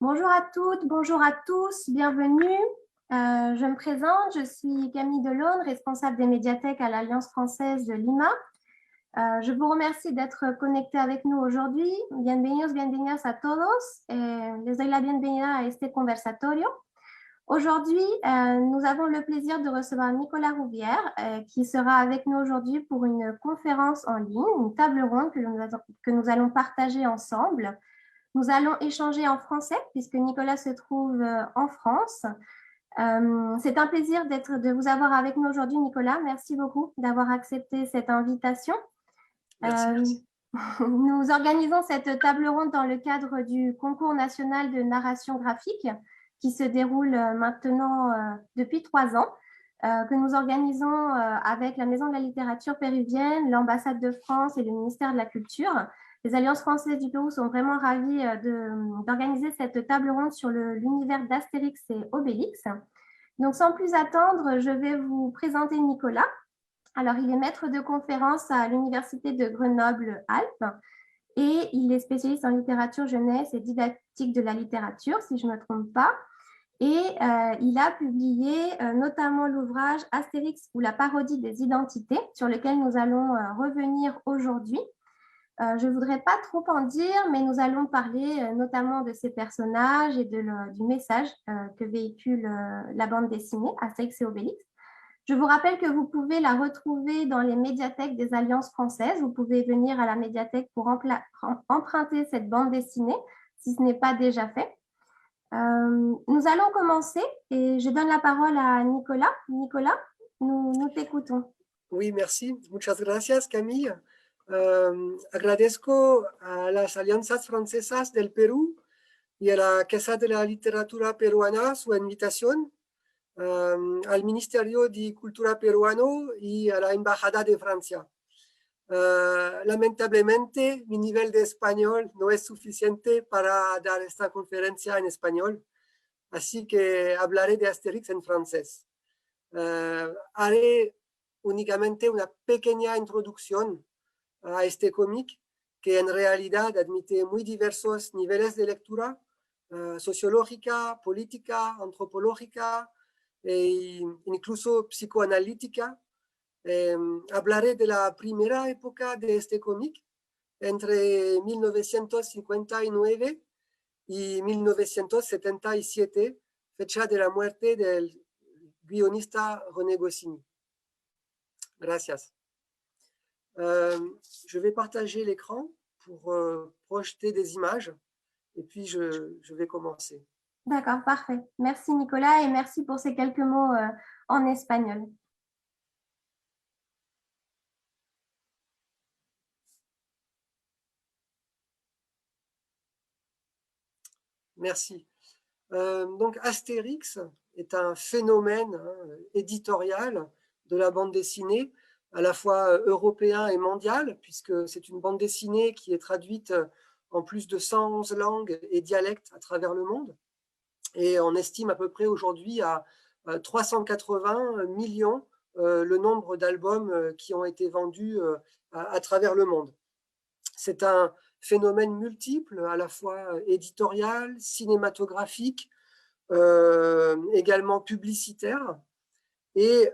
Bonjour à toutes, bonjour à tous, bienvenue. Je me présente, je suis Camille Delaune, responsable des médiathèques à l'Alliance française de Lima. Je vous remercie d'être connectés avec nous aujourd'hui. Bienvenidos, bienvenidas a todos. Les doy la bienvenida a este conversatorio. Aujourd'hui, nous avons le plaisir de recevoir Nicolas Rouvière, qui sera avec nous aujourd'hui pour une conférence en ligne, une table ronde que nous allons partager ensemble. Nous allons échanger en français puisque Nicolas se trouve en France. C'est un plaisir de vous avoir avec nous aujourd'hui, Nicolas. Merci beaucoup d'avoir accepté cette invitation. Merci. Nous organisons cette table ronde dans le cadre du concours national de narration graphique qui se déroule maintenant depuis 3 ans, que nous organisons avec la Maison de la littérature péruvienne, l'ambassade de France et le ministère de la Culture. Les Alliances françaises du Pérou sont vraiment ravies d'organiser cette table ronde sur l'univers d'Astérix et Obélix. Donc, sans plus attendre, je vais vous présenter Nicolas. Alors, il est maître de conférence à l'Université de Grenoble-Alpes et il est spécialiste en littérature jeunesse et didactique de la littérature, si je ne me trompe pas. Et il a publié notamment l'ouvrage Astérix ou la parodie des identités, sur lequel nous allons revenir aujourd'hui. Je ne voudrais pas trop en dire, mais nous allons parler notamment de ces personnages et du message que véhicule la bande dessinée Astérix et Obélix. Je vous rappelle que vous pouvez la retrouver dans les médiathèques des Alliances françaises. Vous pouvez venir à la médiathèque pour emprunter cette bande dessinée, si ce n'est pas déjà fait. Nous allons commencer et je donne la parole à Nicolas. Nicolas, nous t'écoutons. Oui, merci. Muchas gracias, Camille. Agradezco a las alianzas francesas del Perú y a la Casa de la Literatura Peruana su invitación, al Ministerio de Cultura peruano y a la Embajada de Francia. Lamentablemente, mi nivel de español no es suficiente para dar esta conferencia en español, así que hablaré de Astérix en francés. Haré únicamente una pequeña introducción a este cómic que en realidad admite muy diversos niveles de lectura, sociológica, política, antropológica e incluso psicoanalítica. Hablaré de la primera época de este cómic, entre 1959 y 1977, fecha de la muerte del guionista René Goscinny. Gracias. Je vais partager l'écran pour projeter des images et puis je vais commencer. D'accord, parfait. Merci Nicolas et merci pour ces quelques mots en espagnol. Merci. Donc Astérix est un phénomène éditorial de la bande dessinée, à la fois européen et mondial, puisque c'est une bande dessinée qui est traduite en plus de 111 langues et dialectes à travers le monde. Et on estime à peu près aujourd'hui à 380 millions le nombre d'albums qui ont été vendus à travers le monde. C'est un phénomène multiple, à la fois éditorial, cinématographique, également publicitaire. Et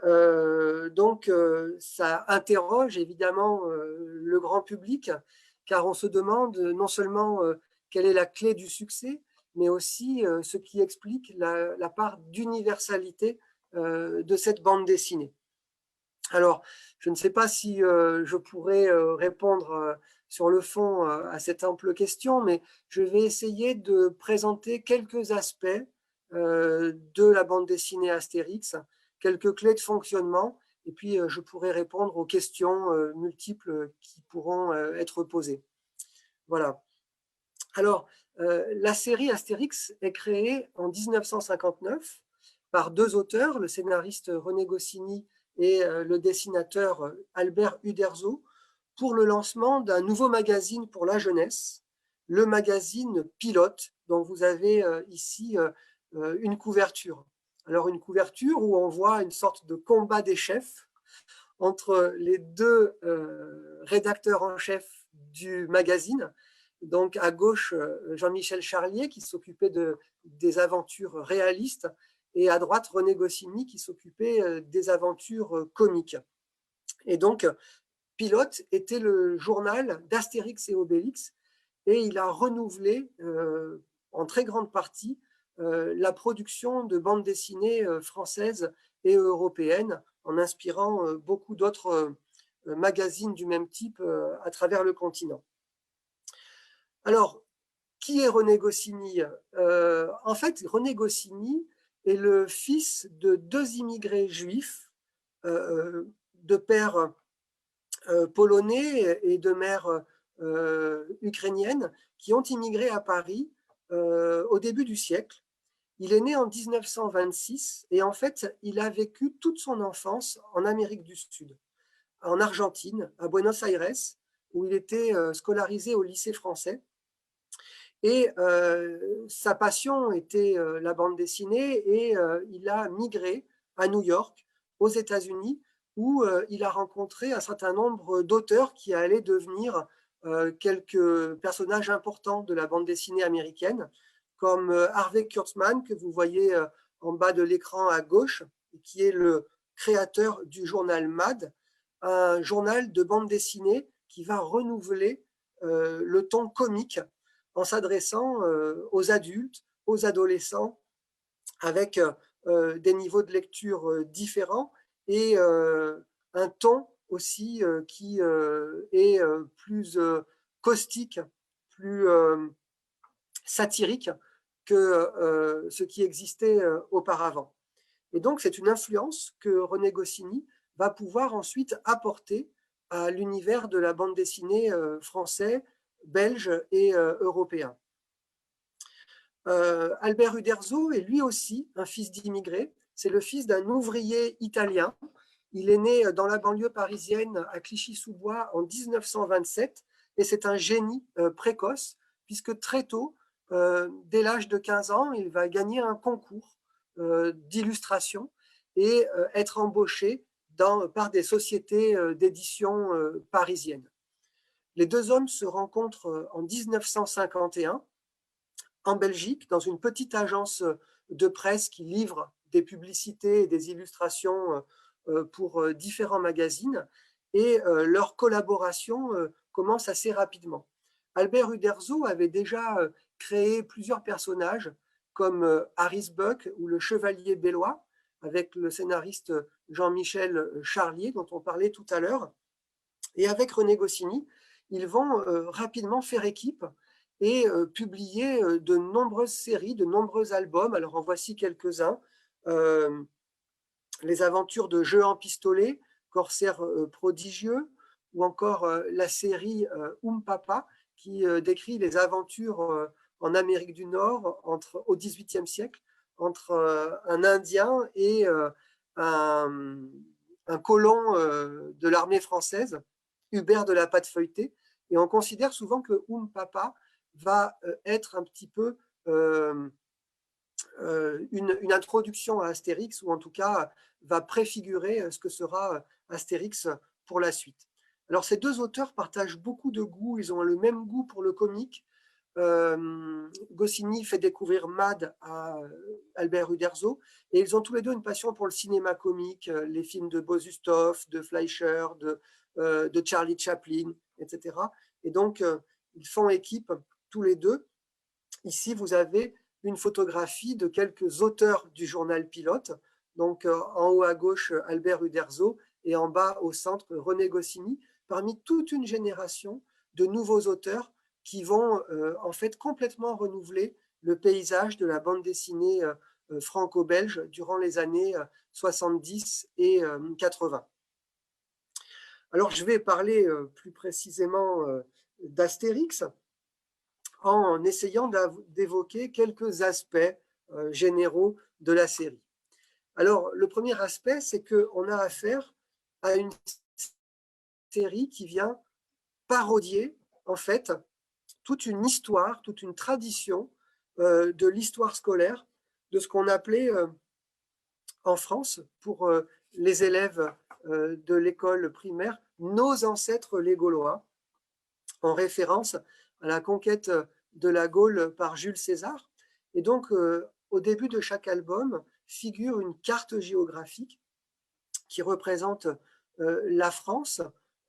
donc, ça interroge évidemment le grand public, car on se demande non seulement quelle est la clé du succès, mais aussi ce qui explique la part d'universalité de cette bande dessinée. Alors, je ne sais pas si je pourrais répondre sur le fond à cette ample question, mais je vais essayer de présenter quelques aspects de la bande dessinée Astérix, quelques clés de fonctionnement, et puis je pourrai répondre aux questions multiples qui pourront être posées. Voilà. Alors, la série Astérix est créée en 1959 par deux auteurs, le scénariste René Goscinny et le dessinateur Albert Uderzo, pour le lancement d'un nouveau magazine pour la jeunesse, le magazine Pilote, dont vous avez ici une couverture. Alors une couverture où on voit une sorte de combat des chefs entre les deux rédacteurs en chef du magazine, Donc à gauche, Jean-Michel Charlier qui s'occupait des aventures réalistes, et à droite, René Goscinny qui s'occupait des aventures comiques. Et donc, Pilote était le journal d'Astérix et Obélix, et il a renouvelé en très grande partie la production de bandes dessinées françaises et européennes, en inspirant beaucoup d'autres magazines du même type à travers le continent. Alors, qui est René Goscinny? En fait, René Goscinny est le fils de 2 immigrés juifs de père polonais et de mère ukrainienne qui ont immigré à Paris au début du siècle. Il est né en 1926 et en fait, il a vécu toute son enfance en Amérique du Sud, en Argentine, à Buenos Aires, où il était scolarisé au lycée français. Et sa passion était la bande dessinée, et il a migré à New York, aux États-Unis, où il a rencontré un certain nombre d'auteurs qui allaient devenir quelques personnages importants de la bande dessinée américaine, comme Harvey Kurtzman, que vous voyez en bas de l'écran à gauche, qui est le créateur du journal Mad, un journal de bande dessinée qui va renouveler le ton comique en s'adressant aux adultes, aux adolescents, avec des niveaux de lecture différents, et un ton aussi qui est plus caustique, plus satirique que ce qui existait auparavant. Et donc, c'est une influence que René Goscinny va pouvoir ensuite apporter à l'univers de la bande dessinée français, belge et européen. Albert Uderzo est lui aussi un fils d'immigrés. C'est le fils d'un ouvrier italien. Il est né dans la banlieue parisienne à Clichy-sous-Bois en 1927, et c'est un génie précoce, puisque très tôt, dès l'âge de 15 ans, il va gagner un concours d'illustration et être embauché par des sociétés d'édition parisiennes. Les deux hommes se rencontrent en 1951 en Belgique, dans une petite agence de presse qui livre des publicités et des illustrations pour différents magazines, et leur collaboration commence assez rapidement. Albert Uderzo avait déjà créé plusieurs personnages comme Harris Buck ou le Chevalier Bellois, avec le scénariste Jean-Michel Charlier, dont on parlait tout à l'heure. Et avec René Goscinny, ils vont rapidement faire équipe et publier de nombreuses séries, de nombreux albums. Alors en voici quelques-uns. Les aventures de Jeux en pistolet, Corsaire prodigieux, ou encore la série Papa, qui décrit les aventures en Amérique du Nord au XVIIIe siècle entre un Indien et un colon de l'armée française, Hubert de la Pâte Feuilletée. Et on considère souvent que Papa va être un petit peu une introduction à Astérix, ou en tout cas va préfigurer ce que sera Astérix pour la suite. Alors ces deux auteurs partagent beaucoup de goûts, ils ont le même goût pour le comique. Goscinny fait découvrir Mad à Albert Uderzo, et ils ont tous les deux une passion pour le cinéma comique, les films de Beau-Zustoff, de Fleischer, de Charlie Chaplin, etc. Et donc ils font équipe tous les deux. Ici vous avez une photographie de quelques auteurs du journal Pilote. Donc en haut à gauche Albert Uderzo, et en bas au centre René Goscinny, parmi toute une génération de nouveaux auteurs qui vont en fait complètement renouveler le paysage de la bande dessinée franco-belge durant les années 70 et 80. Alors je vais parler plus précisément d'Astérix en essayant d'évoquer quelques aspects généraux de la série. Alors le premier aspect, c'est qu'on a affaire à une série qui vient parodier en fait toute une histoire, toute une tradition de l'histoire scolaire, de ce qu'on appelait en France, pour les élèves de l'école primaire, nos ancêtres les Gaulois. en référence à la conquête de la Gaule par Jules César. Et donc, au début de chaque album, figure une carte géographique qui représente la France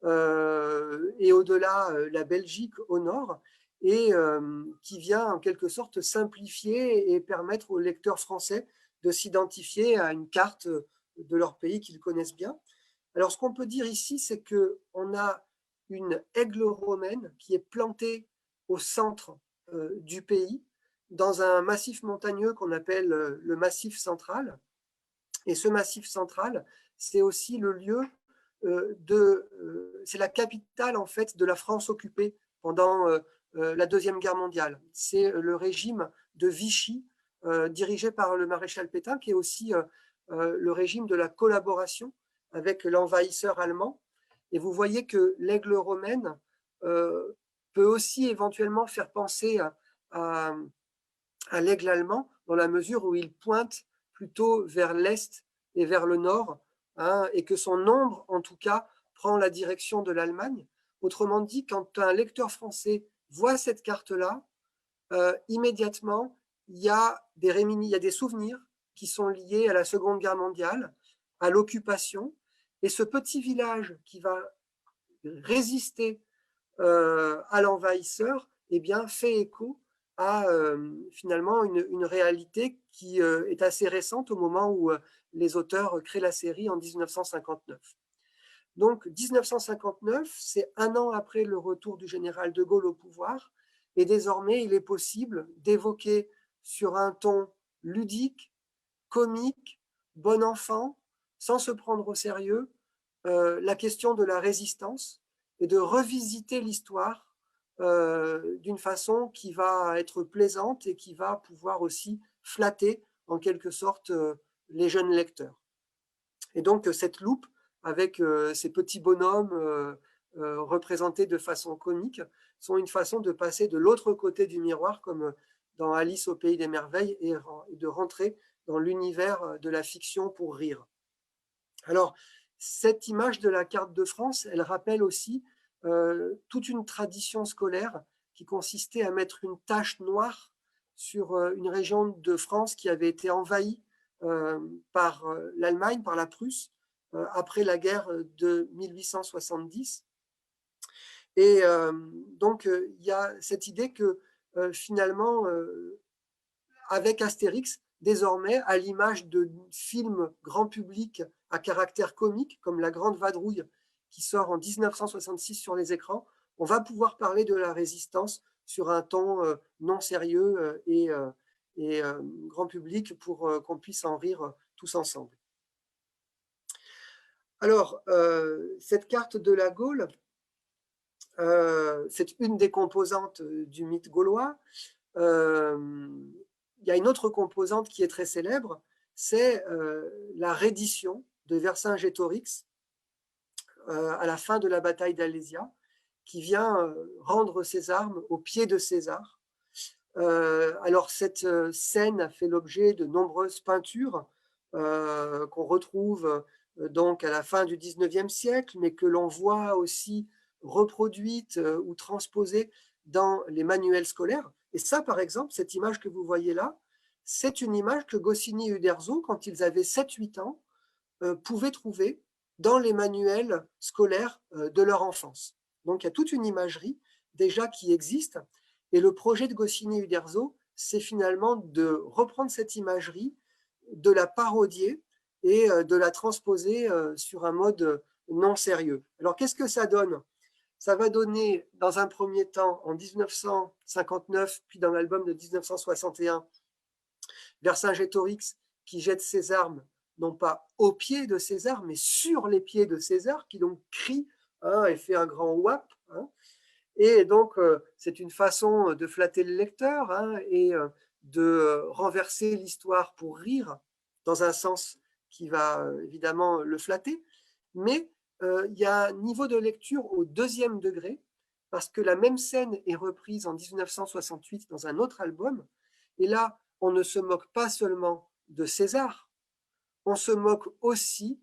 et au-delà la Belgique au nord, et qui vient en quelque sorte simplifier et permettre aux lecteurs français de s'identifier à une carte de leur pays qu'ils connaissent bien. Alors, ce qu'on peut dire ici, c'est qu'on a une aigle romaine qui est plantée au centre du pays, dans un massif montagneux qu'on appelle le massif central. Et ce massif central, c'est aussi le lieu c'est la capitale en fait de la France occupée pendant la Deuxième Guerre mondiale. C'est le régime de Vichy dirigé par le maréchal Pétain, qui est aussi le régime de la collaboration avec l'envahisseur allemand. Et vous voyez que l'aigle romaine peut aussi éventuellement faire penser à l'aigle allemand, dans la mesure où il pointe plutôt vers l'est et vers le nord, hein, et que son ombre, en tout cas, prend la direction de l'Allemagne. Autrement dit, quand un lecteur français voit cette carte-là, immédiatement, il y a des souvenirs qui sont liés à la Seconde Guerre mondiale, à l'occupation, et ce petit village qui va résister à l'envahisseur, eh bien, fait écho à finalement une réalité qui est assez récente au moment où les auteurs créent la série en 1959. Donc 1959, c'est un an après le retour du général de Gaulle au pouvoir, et désormais il est possible d'évoquer sur un ton ludique, comique, bon enfant, sans se prendre au sérieux, la question de la résistance et de revisiter l'histoire d'une façon qui va être plaisante et qui va pouvoir aussi flatter en quelque sorte les jeunes lecteurs. Et donc cette loupe avec ces petits bonhommes représentés de façon comique sont une façon de passer de l'autre côté du miroir, comme dans Alice au pays des merveilles, et de rentrer dans l'univers de la fiction pour rire. Alors, cette image de la carte de France, elle rappelle aussi toute une tradition scolaire qui consistait à mettre une tache noire sur une région de France qui avait été envahie par l'Allemagne, par la Prusse, après la guerre de 1870. Et donc, il y a cette idée que finalement, avec Astérix, désormais, à l'image de films grand public à caractère comique, comme La Grande Vadrouille, qui sort en 1966 sur les écrans, on va pouvoir parler de la résistance sur un ton non sérieux et grand public pour qu'on puisse en rire tous ensemble. Alors, cette carte de la Gaule, c'est une des composantes du mythe gaulois. Il y a une autre composante qui est très célèbre, c'est la reddition de Vercingétorix à la fin de la bataille d'Alésia, qui vient rendre ses armes aux pieds de César. Alors cette scène a fait l'objet de nombreuses peintures qu'on retrouve donc à la fin du 19e siècle, mais que l'on voit aussi reproduites ou transposées dans les manuels scolaires. Et ça, par exemple, cette image que vous voyez là, c'est une image que Goscinny et Uderzo, quand ils avaient 7-8 ans, pouvaient trouver dans les manuels scolaires de leur enfance. Donc il y a toute une imagerie déjà qui existe, et le projet de Goscinny et Uderzo, c'est finalement de reprendre cette imagerie, de la parodier et de la transposer sur un mode non sérieux. Alors qu'est-ce que ça donne ? Ça va donner, dans un premier temps, en 1959, puis dans l'album de 1961, Vercingétorix qui jette ses armes, non pas aux pieds de César, mais sur les pieds de César, qui donc crie hein, et fait un grand wap. Hein. Et donc, c'est une façon de flatter le lecteur hein, et de renverser l'histoire pour rire, dans un sens qui va évidemment le flatter. Mais il y a un niveau de lecture au 2e degré, parce que la même scène est reprise en 1968 dans un autre album. Et là, on ne se moque pas seulement de César, on se moque aussi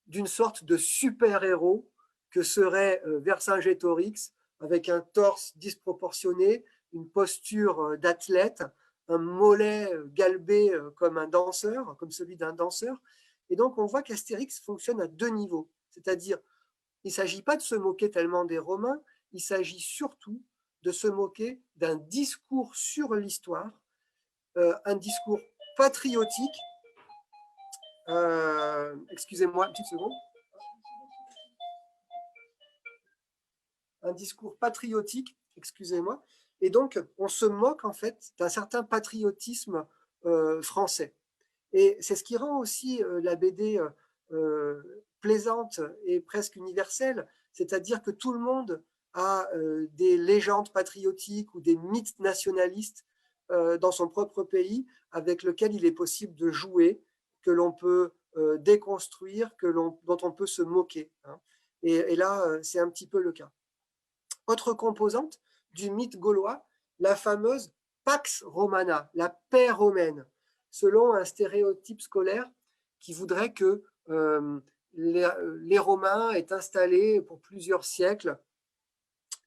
d'une sorte de super-héros que serait Vercingétorix avec un torse disproportionné, une posture d'athlète, un mollet galbé comme un danseur, comme celui d'un danseur. Et donc, on voit qu'Astérix fonctionne à deux niveaux. C'est-à-dire, il ne s'agit pas de se moquer tellement des Romains, il s'agit surtout de se moquer d'un discours sur l'histoire, un discours patriotique. Excusez-moi, une petite seconde. Un discours patriotique, excusez-moi. Et donc, on se moque en fait d'un certain patriotisme français. Et c'est ce qui rend aussi la BD plaisante et presque universelle, c'est-à-dire que tout le monde a des légendes patriotiques ou des mythes nationalistes dans son propre pays avec lequel il est possible de jouer, que l'on peut déconstruire, dont on peut se moquer. Hein. Et là, c'est un petit peu le cas. Autre composante du mythe gaulois, la fameuse Pax Romana, la paix romaine, selon un stéréotype scolaire qui voudrait que les Romains aient installé pour plusieurs siècles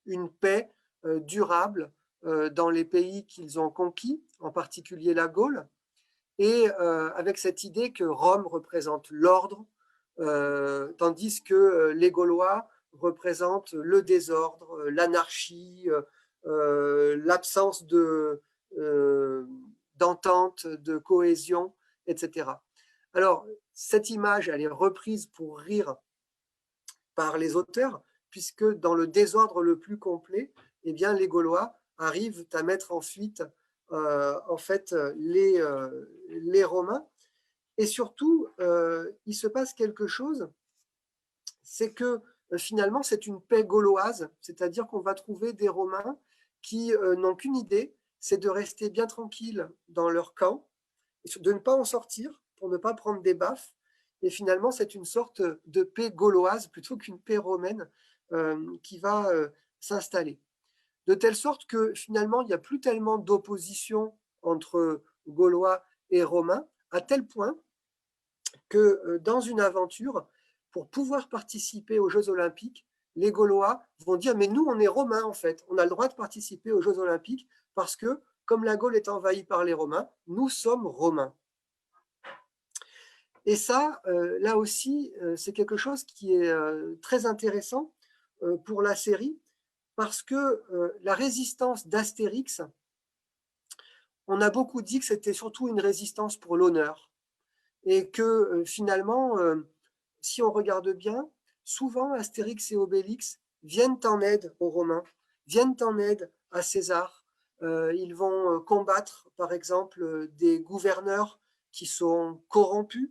une paix durable dans les pays qu'ils ont conquis, en particulier la Gaule, et avec cette idée que Rome représente l'ordre, tandis que les Gaulois représentent le désordre, l'anarchie, l'absence d'entente, de cohésion, etc. Alors, cette image, elle est reprise pour rire par les auteurs, puisque dans le désordre le plus complet, eh bien, les Gaulois arrivent à mettre en fuite en fait les Romains. Et surtout, il se passe quelque chose, c'est que finalement, c'est une paix gauloise, c'est-à-dire qu'on va trouver des Romains qui n'ont qu'une idée, c'est de rester bien tranquilles dans leur camp, de ne pas en sortir pour ne pas prendre des baffes. Et finalement, c'est une sorte de paix gauloise plutôt qu'une paix romaine qui va s'installer. De telle sorte que finalement, il n'y a plus tellement d'opposition entre Gaulois et Romains, à tel point que dans une aventure, pour pouvoir participer aux Jeux Olympiques, les Gaulois vont dire, mais nous, on est Romains en fait, on a le droit de participer aux Jeux Olympiques parce que, comme la Gaule est envahie par les Romains, nous sommes Romains. Et ça, là aussi, c'est quelque chose qui est très intéressant pour la série, parce que la résistance d'Astérix, on a beaucoup dit que c'était surtout une résistance pour l'honneur, et que finalement, si on regarde bien, souvent Astérix et Obélix viennent en aide aux Romains, viennent en aide à César. Ils vont combattre, par exemple, des gouverneurs qui sont corrompus.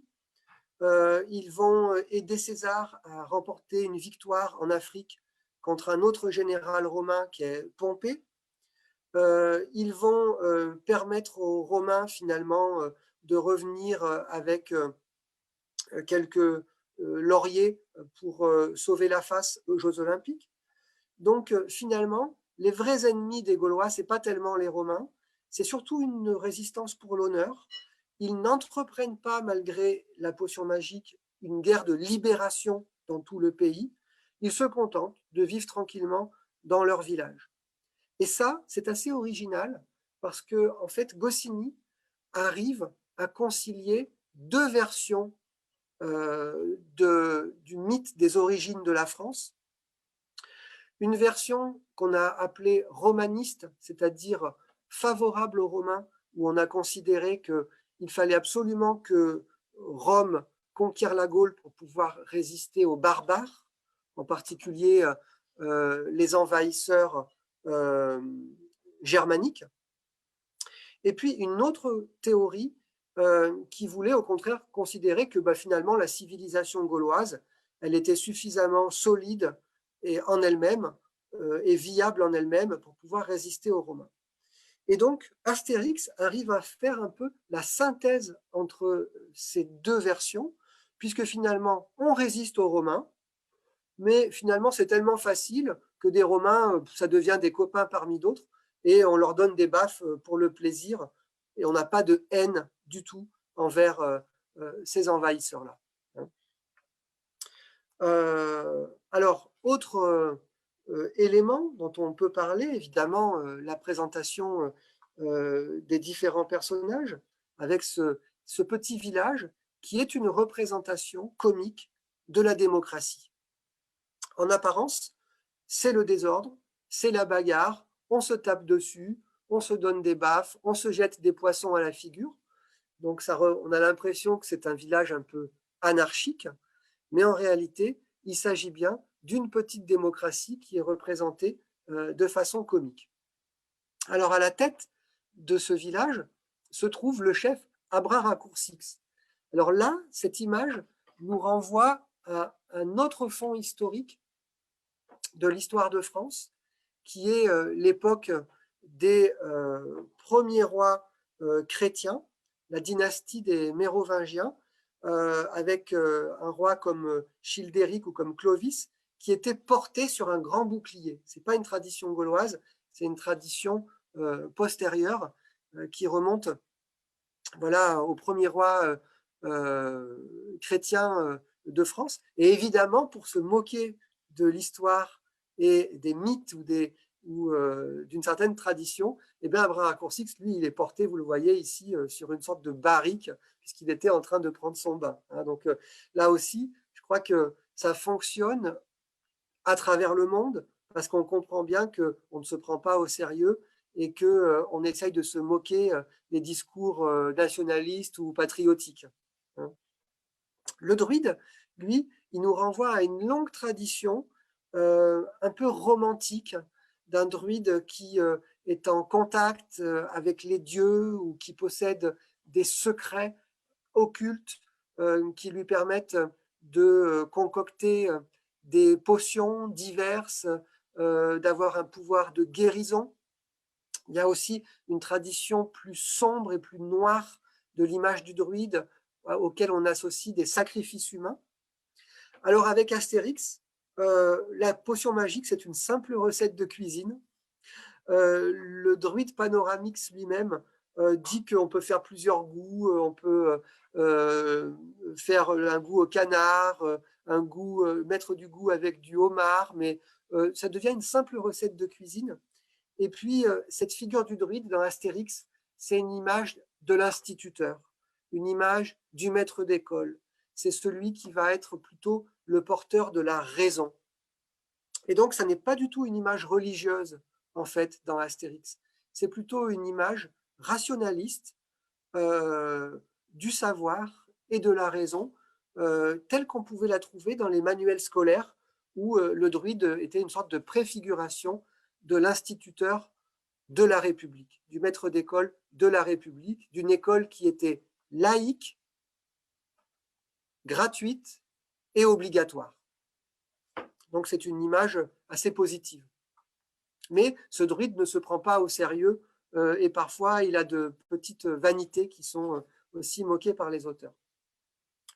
Ils vont aider César à remporter une victoire en Afrique contre un autre général romain qui est Pompée. Ils vont permettre aux Romains finalement de revenir avec quelques lauriers pour sauver la face aux Jeux Olympiques. Donc finalement, les vrais ennemis des Gaulois, ce n'est pas tellement les Romains, c'est surtout une résistance pour l'honneur. Ils n'entreprennent pas, malgré la potion magique, une guerre de libération dans tout le pays. Ils se contentent de vivre tranquillement dans leur village. Et ça, c'est assez original parce que, en fait, Goscinny arrive à concilier deux versions du mythe des origines de la France. Une version qu'on a appelée romaniste, c'est-à-dire favorable aux Romains, où on a considéré qu'il fallait absolument que Rome conquiert la Gaule pour pouvoir résister aux barbares, en particulier les envahisseurs germaniques. Et puis une autre théorie qui voulait au contraire considérer que finalement la civilisation gauloise, elle était suffisamment solide et en elle-même et viable en elle-même pour pouvoir résister aux Romains. Et donc Astérix arrive à faire un peu la synthèse entre ces deux versions, puisque finalement on résiste aux Romains, mais finalement c'est tellement facile que des Romains, ça devient des copains parmi d'autres, et on leur donne des baffes pour le plaisir, et on n'a pas de haine du tout envers ces envahisseurs-là. Alors, autre éléments dont on peut parler, évidemment, la présentation des différents personnages, avec ce petit village qui est une représentation comique de la démocratie. En apparence, c'est le désordre, c'est la bagarre, on se tape dessus, on se donne des baffes, on se jette des poissons à la figure. Donc on a l'impression que c'est un village un peu anarchique, mais en réalité, il s'agit bien d'une petite démocratie qui est représentée de façon comique. Alors à la tête de ce village se trouve le chef Abrar Raccourcix. Alors là, cette image nous renvoie à un autre fond historique de l'histoire de France, qui est l'époque des premiers rois chrétiens, la dynastie des Mérovingiens, avec un roi comme Childéric ou comme Clovis, qui était porté sur un grand bouclier. Ce n'est pas une tradition gauloise, c'est une tradition postérieure qui remonte voilà, au premier roi chrétien de France. Et évidemment, pour se moquer de l'histoire et des mythes ou d'une certaine tradition, eh bien, Abrar Raccourcix, lui, il est porté, vous le voyez ici, sur une sorte de barrique, puisqu'il était en train de prendre son bain. Hein. Donc là aussi, je crois que ça fonctionne à travers le monde, parce qu'on comprend bien qu'on ne se prend pas au sérieux et qu'on essaye de se moquer des discours nationalistes ou patriotiques. Hein. Le druide, lui, il nous renvoie à une longue tradition un peu romantique d'un druide qui est en contact avec les dieux ou qui possède des secrets occultes qui lui permettent de concocter des potions diverses, d'avoir un pouvoir de guérison. Il y a aussi une tradition plus sombre et plus noire de l'image du druide auquel on associe des sacrifices humains. Alors avec Astérix, la potion magique, c'est une simple recette de cuisine. Le druide Panoramix lui-même dit qu'on peut faire plusieurs goûts, on peut faire un goût au canard, un goût, mettre du goût avec du homard, mais ça devient une simple recette de cuisine. Et puis, cette figure du druide dans Astérix, c'est une image de l'instituteur, une image du maître d'école. C'est celui qui va être plutôt le porteur de la raison. Et donc, ça n'est pas du tout une image religieuse, en fait, dans Astérix. C'est plutôt une image rationaliste du savoir et de la raison, telle qu'on pouvait la trouver dans les manuels scolaires, où le druide était une sorte de préfiguration de l'instituteur de la République, du maître d'école de la République, d'une école qui était laïque, gratuite et obligatoire. Donc c'est une image assez positive. Mais ce druide ne se prend pas au sérieux et parfois il a de petites vanités qui sont aussi moquées par les auteurs.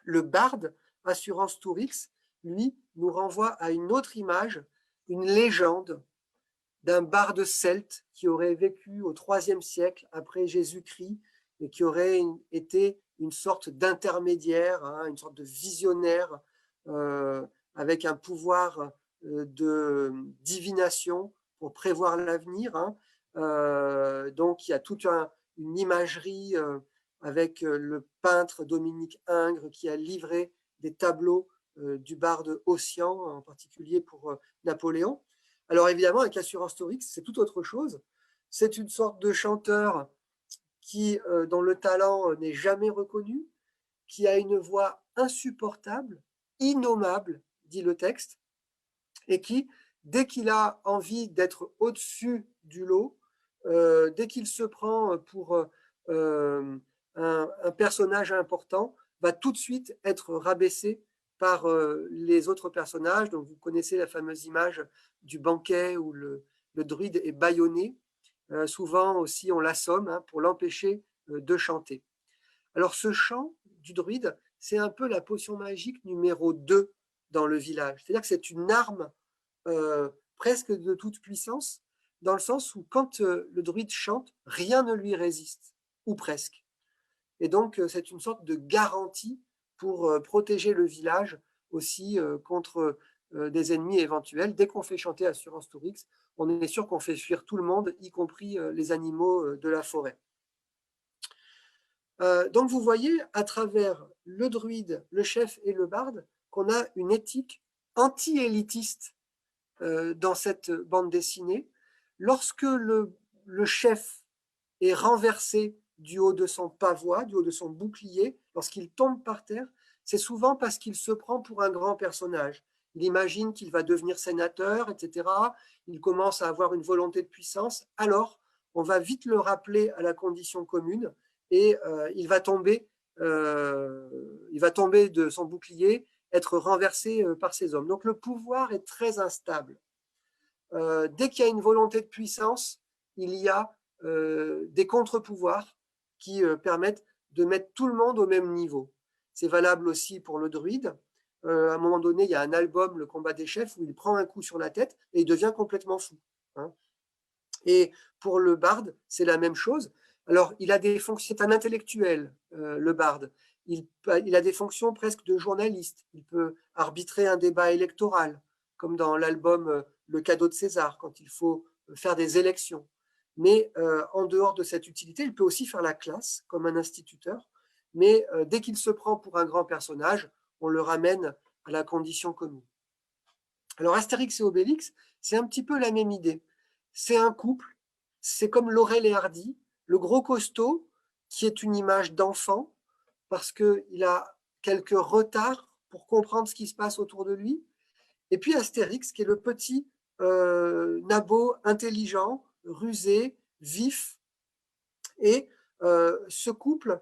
Le barde, Assurance Tourix, lui, nous renvoie à une autre image, une légende d'un barde celte qui aurait vécu au IIIe siècle après Jésus-Christ et qui aurait été une sorte d'intermédiaire, hein, une sorte de visionnaire avec un pouvoir de divination pour prévoir l'avenir. Hein. Donc il y a toute une imagerie avec le peintre Dominique Ingres qui a livré des tableaux du barde Ossian, en particulier pour Napoléon. Alors évidemment, avec Assurance Tourix, c'est tout autre chose. C'est une sorte de chanteur dont le talent n'est jamais reconnu, qui a une voix insupportable, innommable, dit le texte, et qui, dès qu'il a envie d'être au-dessus du lot, dès qu'il se prend pour un personnage important, va tout de suite être rabaissé par les autres personnages. Donc vous connaissez la fameuse image du banquet où le druide est bâillonné. Souvent aussi on l'assomme hein, pour l'empêcher de chanter. Alors ce chant du druide, c'est un peu la potion magique numéro 2 dans le village. C'est-à-dire que c'est une arme presque de toute puissance, dans le sens où quand le druide chante, rien ne lui résiste, ou presque. Et donc c'est une sorte de garantie pour protéger le village aussi contre des ennemis éventuels. Dès qu'on fait chanter Assurance Tourix, on est sûr qu'on fait fuir tout le monde, y compris les animaux de la forêt. Donc vous voyez, à travers le druide, le chef et le barde, qu'on a une éthique anti-élitiste dans cette bande dessinée. Lorsque le chef est renversé du haut de son pavois, du haut de son bouclier, lorsqu'il tombe par terre, c'est souvent parce qu'il se prend pour un grand personnage. Il imagine qu'il va devenir sénateur, etc. Il commence à avoir une volonté de puissance. Alors, on va vite le rappeler à la condition commune et il va tomber de son bouclier, être renversé par ses hommes. Donc le pouvoir est très instable. Dès qu'il y a une volonté de puissance, il y a des contre-pouvoirs qui permettent de mettre tout le monde au même niveau. C'est valable aussi pour le druide. À un moment donné, il y a un album, Le combat des chefs, où il prend un coup sur la tête et il devient complètement fou. Hein. Et pour le barde, c'est la même chose. Alors, il a des fonctions, c'est un intellectuel, le barde. Il a des fonctions presque de journaliste. Il peut arbitrer un débat électoral, comme dans l'album Le cadeau de César, quand il faut faire des élections. Mais en dehors de cette utilité, il peut aussi faire la classe, comme un instituteur. Mais dès qu'il se prend pour un grand personnage, on le ramène à la condition commune. Alors, Astérix et Obélix, c'est un petit peu la même idée. C'est un couple, c'est comme Laurel et Hardy, le gros costaud, qui est une image d'enfant, parce qu'il a quelques retards pour comprendre ce qui se passe autour de lui. Et puis Astérix, qui est le petit nabot intelligent, rusé, vif. Et ce couple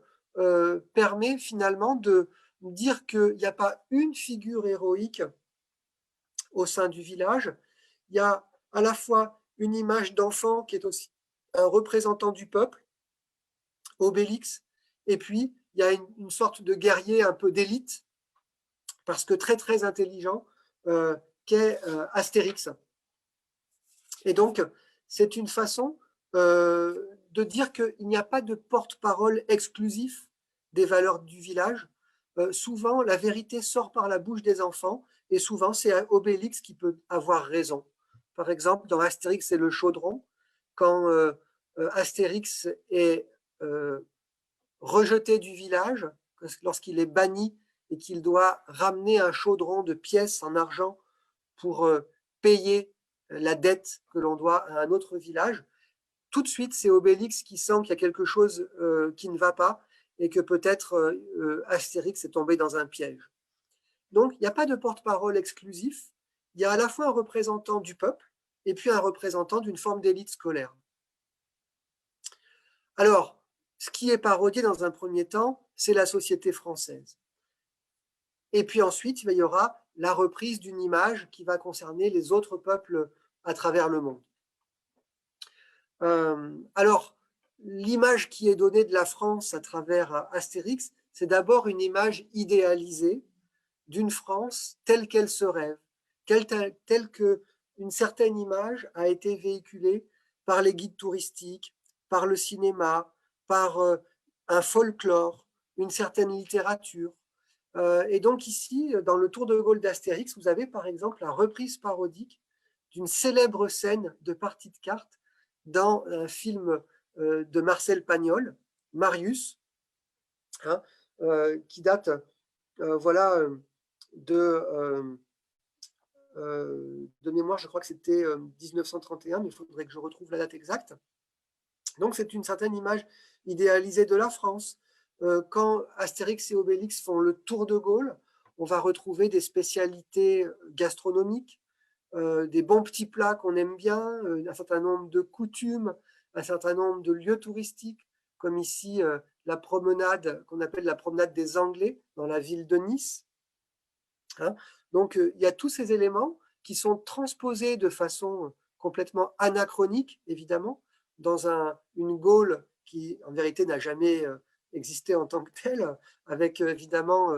permet finalement de dire qu'il n'y a pas une figure héroïque au sein du village. Il y a à la fois une image d'enfant qui est aussi un représentant du peuple, Obélix, et puis il y a une sorte de guerrier un peu d'élite, parce que très très intelligent, qu'est Astérix. Et donc, c'est une façon de dire qu'il n'y a pas de porte-parole exclusif des valeurs du village. Souvent, la vérité sort par la bouche des enfants, et souvent, c'est Obélix qui peut avoir raison. Par exemple, dans Astérix et le chaudron, quand Astérix est rejeté du village, lorsqu'il est banni et qu'il doit ramener un chaudron de pièces en argent pour payer la dette que l'on doit à un autre village, tout de suite, c'est Obélix qui sent qu'il y a quelque chose qui ne va pas et que peut-être Astérix est tombé dans un piège. Donc, il n'y a pas de porte-parole exclusif. Il y a à la fois un représentant du peuple et puis un représentant d'une forme d'élite scolaire. Alors, ce qui est parodié dans un premier temps, c'est la société française. Et puis ensuite, il y aura la reprise d'une image qui va concerner les autres peuples à travers le monde. Alors, l'image qui est donnée de la France à travers Astérix, c'est d'abord une image idéalisée d'une France telle qu'elle se rêve, telle qu'une certaine image a été véhiculée par les guides touristiques, par le cinéma, par un folklore, une certaine littérature. Et donc ici, dans le Tour de Gaulle d'Astérix, vous avez par exemple la reprise parodique d'une célèbre scène de partie de cartes dans un film de Marcel Pagnol, Marius, hein, qui date voilà, de mémoire, je crois que c'était 1931, mais il faudrait que je retrouve la date exacte. Donc c'est une certaine image idéalisée de la France. Quand Astérix et Obélix font le tour de Gaulle, on va retrouver des spécialités gastronomiques, des bons petits plats qu'on aime bien, un certain nombre de coutumes, un certain nombre de lieux touristiques, comme ici la promenade qu'on appelle la promenade des Anglais dans la ville de Nice. Hein. Donc il y a tous ces éléments qui sont transposés de façon complètement anachronique, évidemment, dans une Gaule qui, en vérité, n'a jamais existé en tant que telle, avec évidemment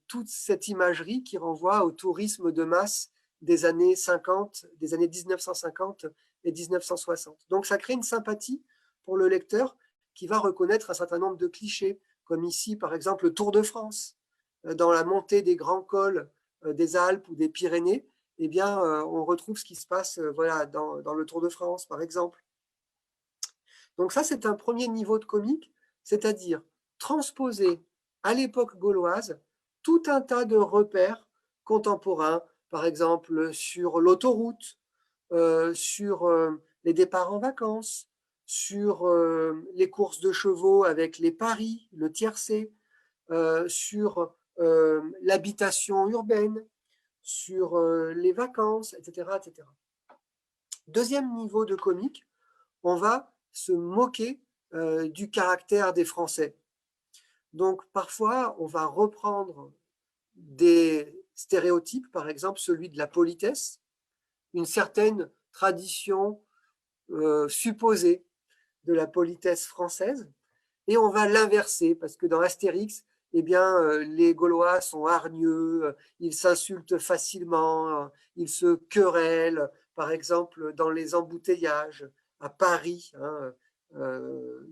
toute cette imagerie qui renvoie au tourisme de masse des années 50, des années 1950 et 1960. Donc ça crée une sympathie pour le lecteur qui va reconnaître un certain nombre de clichés, comme ici, par exemple, le Tour de France, dans la montée des grands cols des Alpes ou des Pyrénées. eh bien, on retrouve ce qui se passe voilà, dans le Tour de France, par exemple. Donc ça, c'est un premier niveau de comique, c'est-à-dire transposer à l'époque gauloise tout un tas de repères contemporains, par exemple sur l'autoroute, sur les départs en vacances, sur les courses de chevaux avec les paris, le tiercé, sur l'habitation urbaine, sur les vacances, etc., etc. Deuxième niveau de comique, on va se moquer du caractère des Français. Donc parfois, on va reprendre des stéréotypes, par exemple celui de la politesse, une certaine tradition supposée de la politesse française, et on va l'inverser, parce que dans Astérix, eh bien, les Gaulois sont hargneux, ils s'insultent facilement, ils se querellent, par exemple, dans les embouteillages à Paris, hein,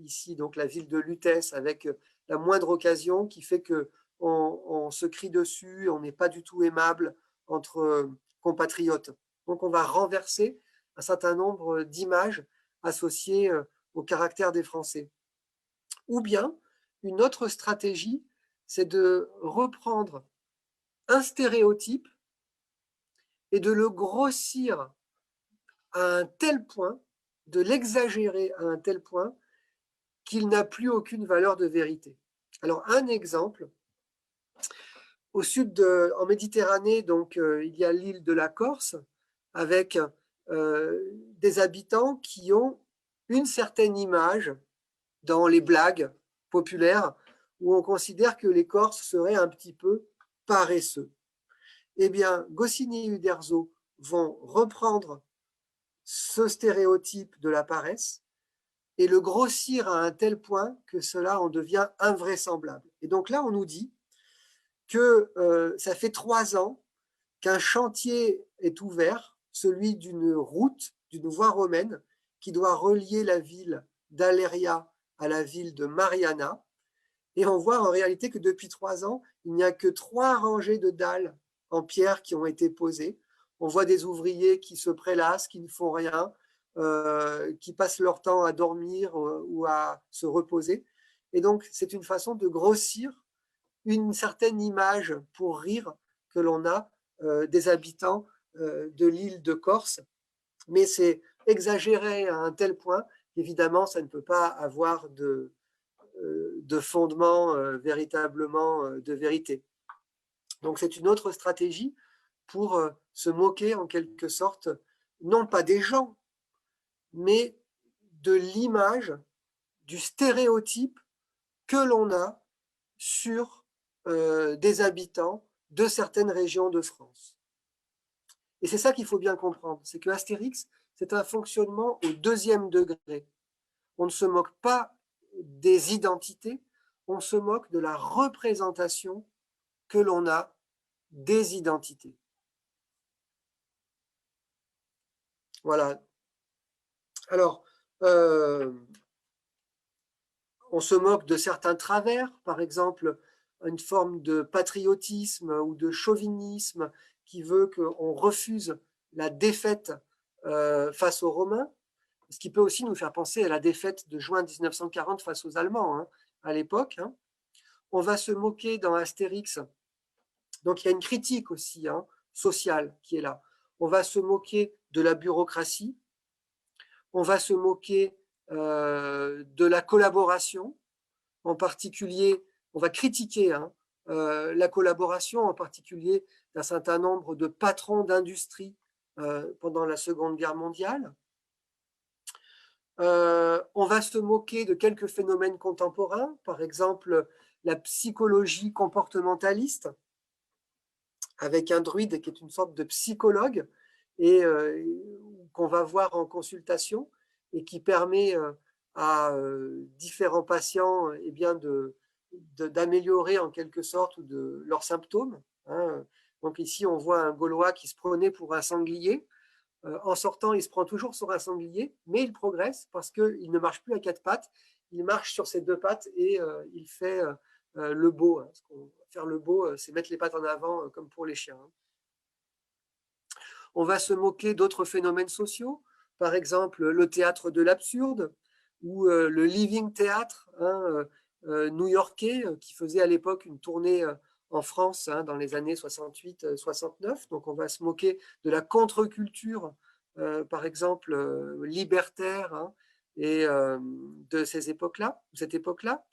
ici, donc la ville de Lutèce, avec la moindre occasion qui fait qu'on se crie dessus, on n'est pas du tout aimable entre compatriotes. Donc, on va renverser un certain nombre d'images associées au caractère des Français. Ou bien, une autre stratégie, c'est de reprendre un stéréotype et de le grossir à un tel point, de l'exagérer à un tel point qu'il n'a plus aucune valeur de vérité. Alors, un exemple, au sud, en Méditerranée, donc, il y a l'île de la Corse, avec des habitants qui ont une certaine image dans les blagues populaires, où on considère que les Corses seraient un petit peu paresseux. Eh bien, Goscinny et Uderzo vont reprendre ce stéréotype de la paresse et le grossir à un tel point que cela en devient invraisemblable. Et donc là, on nous dit que ça fait 3 ans qu'un chantier est ouvert, celui d'une route, d'une voie romaine, qui doit relier la ville d'Aléria à la ville de Mariana. Et on voit en réalité que depuis 3 ans, il n'y a que 3 rangées de dalles en pierre qui ont été posées. On voit des ouvriers qui se prélassent, qui ne font rien, qui passent leur temps à dormir ou à se reposer. Et donc, c'est une façon de grossir une certaine image pour rire que l'on a des habitants de l'île de Corse. Mais c'est exagéré à un tel point qu'évidemment, ça ne peut pas avoir de fondement véritablement de vérité. Donc c'est une autre stratégie pour se moquer en quelque sorte, non pas des gens, mais de l'image, du stéréotype que l'on a sur des habitants de certaines régions de France. Et c'est ça qu'il faut bien comprendre, c'est que Astérix, c'est un fonctionnement au 2e degré. On ne se moque pas des identités, on se moque de la représentation que l'on a des identités. Voilà. Alors, on se moque de certains travers, par exemple, une forme de patriotisme ou de chauvinisme qui veut qu'on refuse la défaite face aux Romains, ce qui peut aussi nous faire penser à la défaite de juin 1940 face aux Allemands hein, à l'époque. Hein. On va se moquer dans Astérix. Donc il y a une critique aussi hein, sociale qui est là. On va se moquer de la bureaucratie. On va se moquer de la collaboration. En particulier, on va critiquer hein, la collaboration, en particulier d'un certain nombre de patrons d'industrie pendant la Seconde Guerre mondiale. On va se moquer de quelques phénomènes contemporains, par exemple la psychologie comportementaliste, avec un druide qui est une sorte de psychologue et qu'on va voir en consultation et qui permet à différents patients eh bien d'améliorer en quelque sorte de leurs symptômes. Hein. Donc ici, on voit un Gaulois qui se prenait pour un sanglier. En sortant, il se prend toujours sur un sanglier, mais il progresse parce qu'il ne marche plus à 4 pattes, il marche sur ses 2 pattes et il fait le beau. Hein. Faire le beau, c'est mettre les pattes en avant comme pour les chiens. On va se moquer d'autres phénomènes sociaux, par exemple le théâtre de l'absurde ou le living théâtre new-yorkais qui faisait à l'époque une tournée en France dans les années 68-69. Donc on va se moquer de la contre-culture, par exemple libertaire et de ces époques-là, cette époque-là.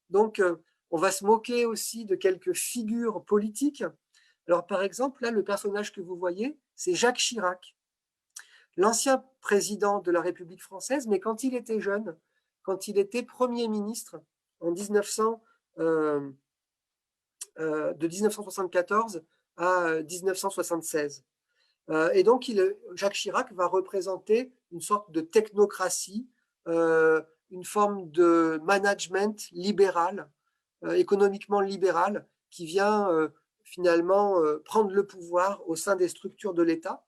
Donc on va se moquer aussi de quelques figures politiques. Alors par exemple, là, le personnage que vous voyez, c'est Jacques Chirac, l'ancien président de la République française, mais quand il était jeune, quand il était Premier ministre en 1900, de 1974 à 1976. Et donc, Jacques Chirac va représenter une sorte de technocratie, une forme de management libéral, économiquement libéral, qui vient finalement prendre le pouvoir au sein des structures de l'État,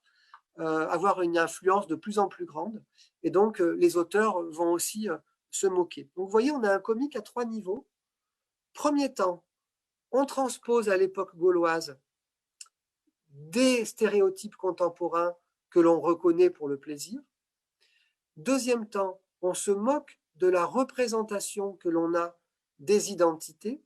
avoir une influence de plus en plus grande. Et donc, les auteurs vont aussi se moquer. Donc, vous voyez, on a un comique à 3 niveaux. Premier temps, on transpose à l'époque gauloise des stéréotypes contemporains que l'on reconnaît pour le plaisir. Deuxième temps, on se moque de la représentation que l'on a des identités.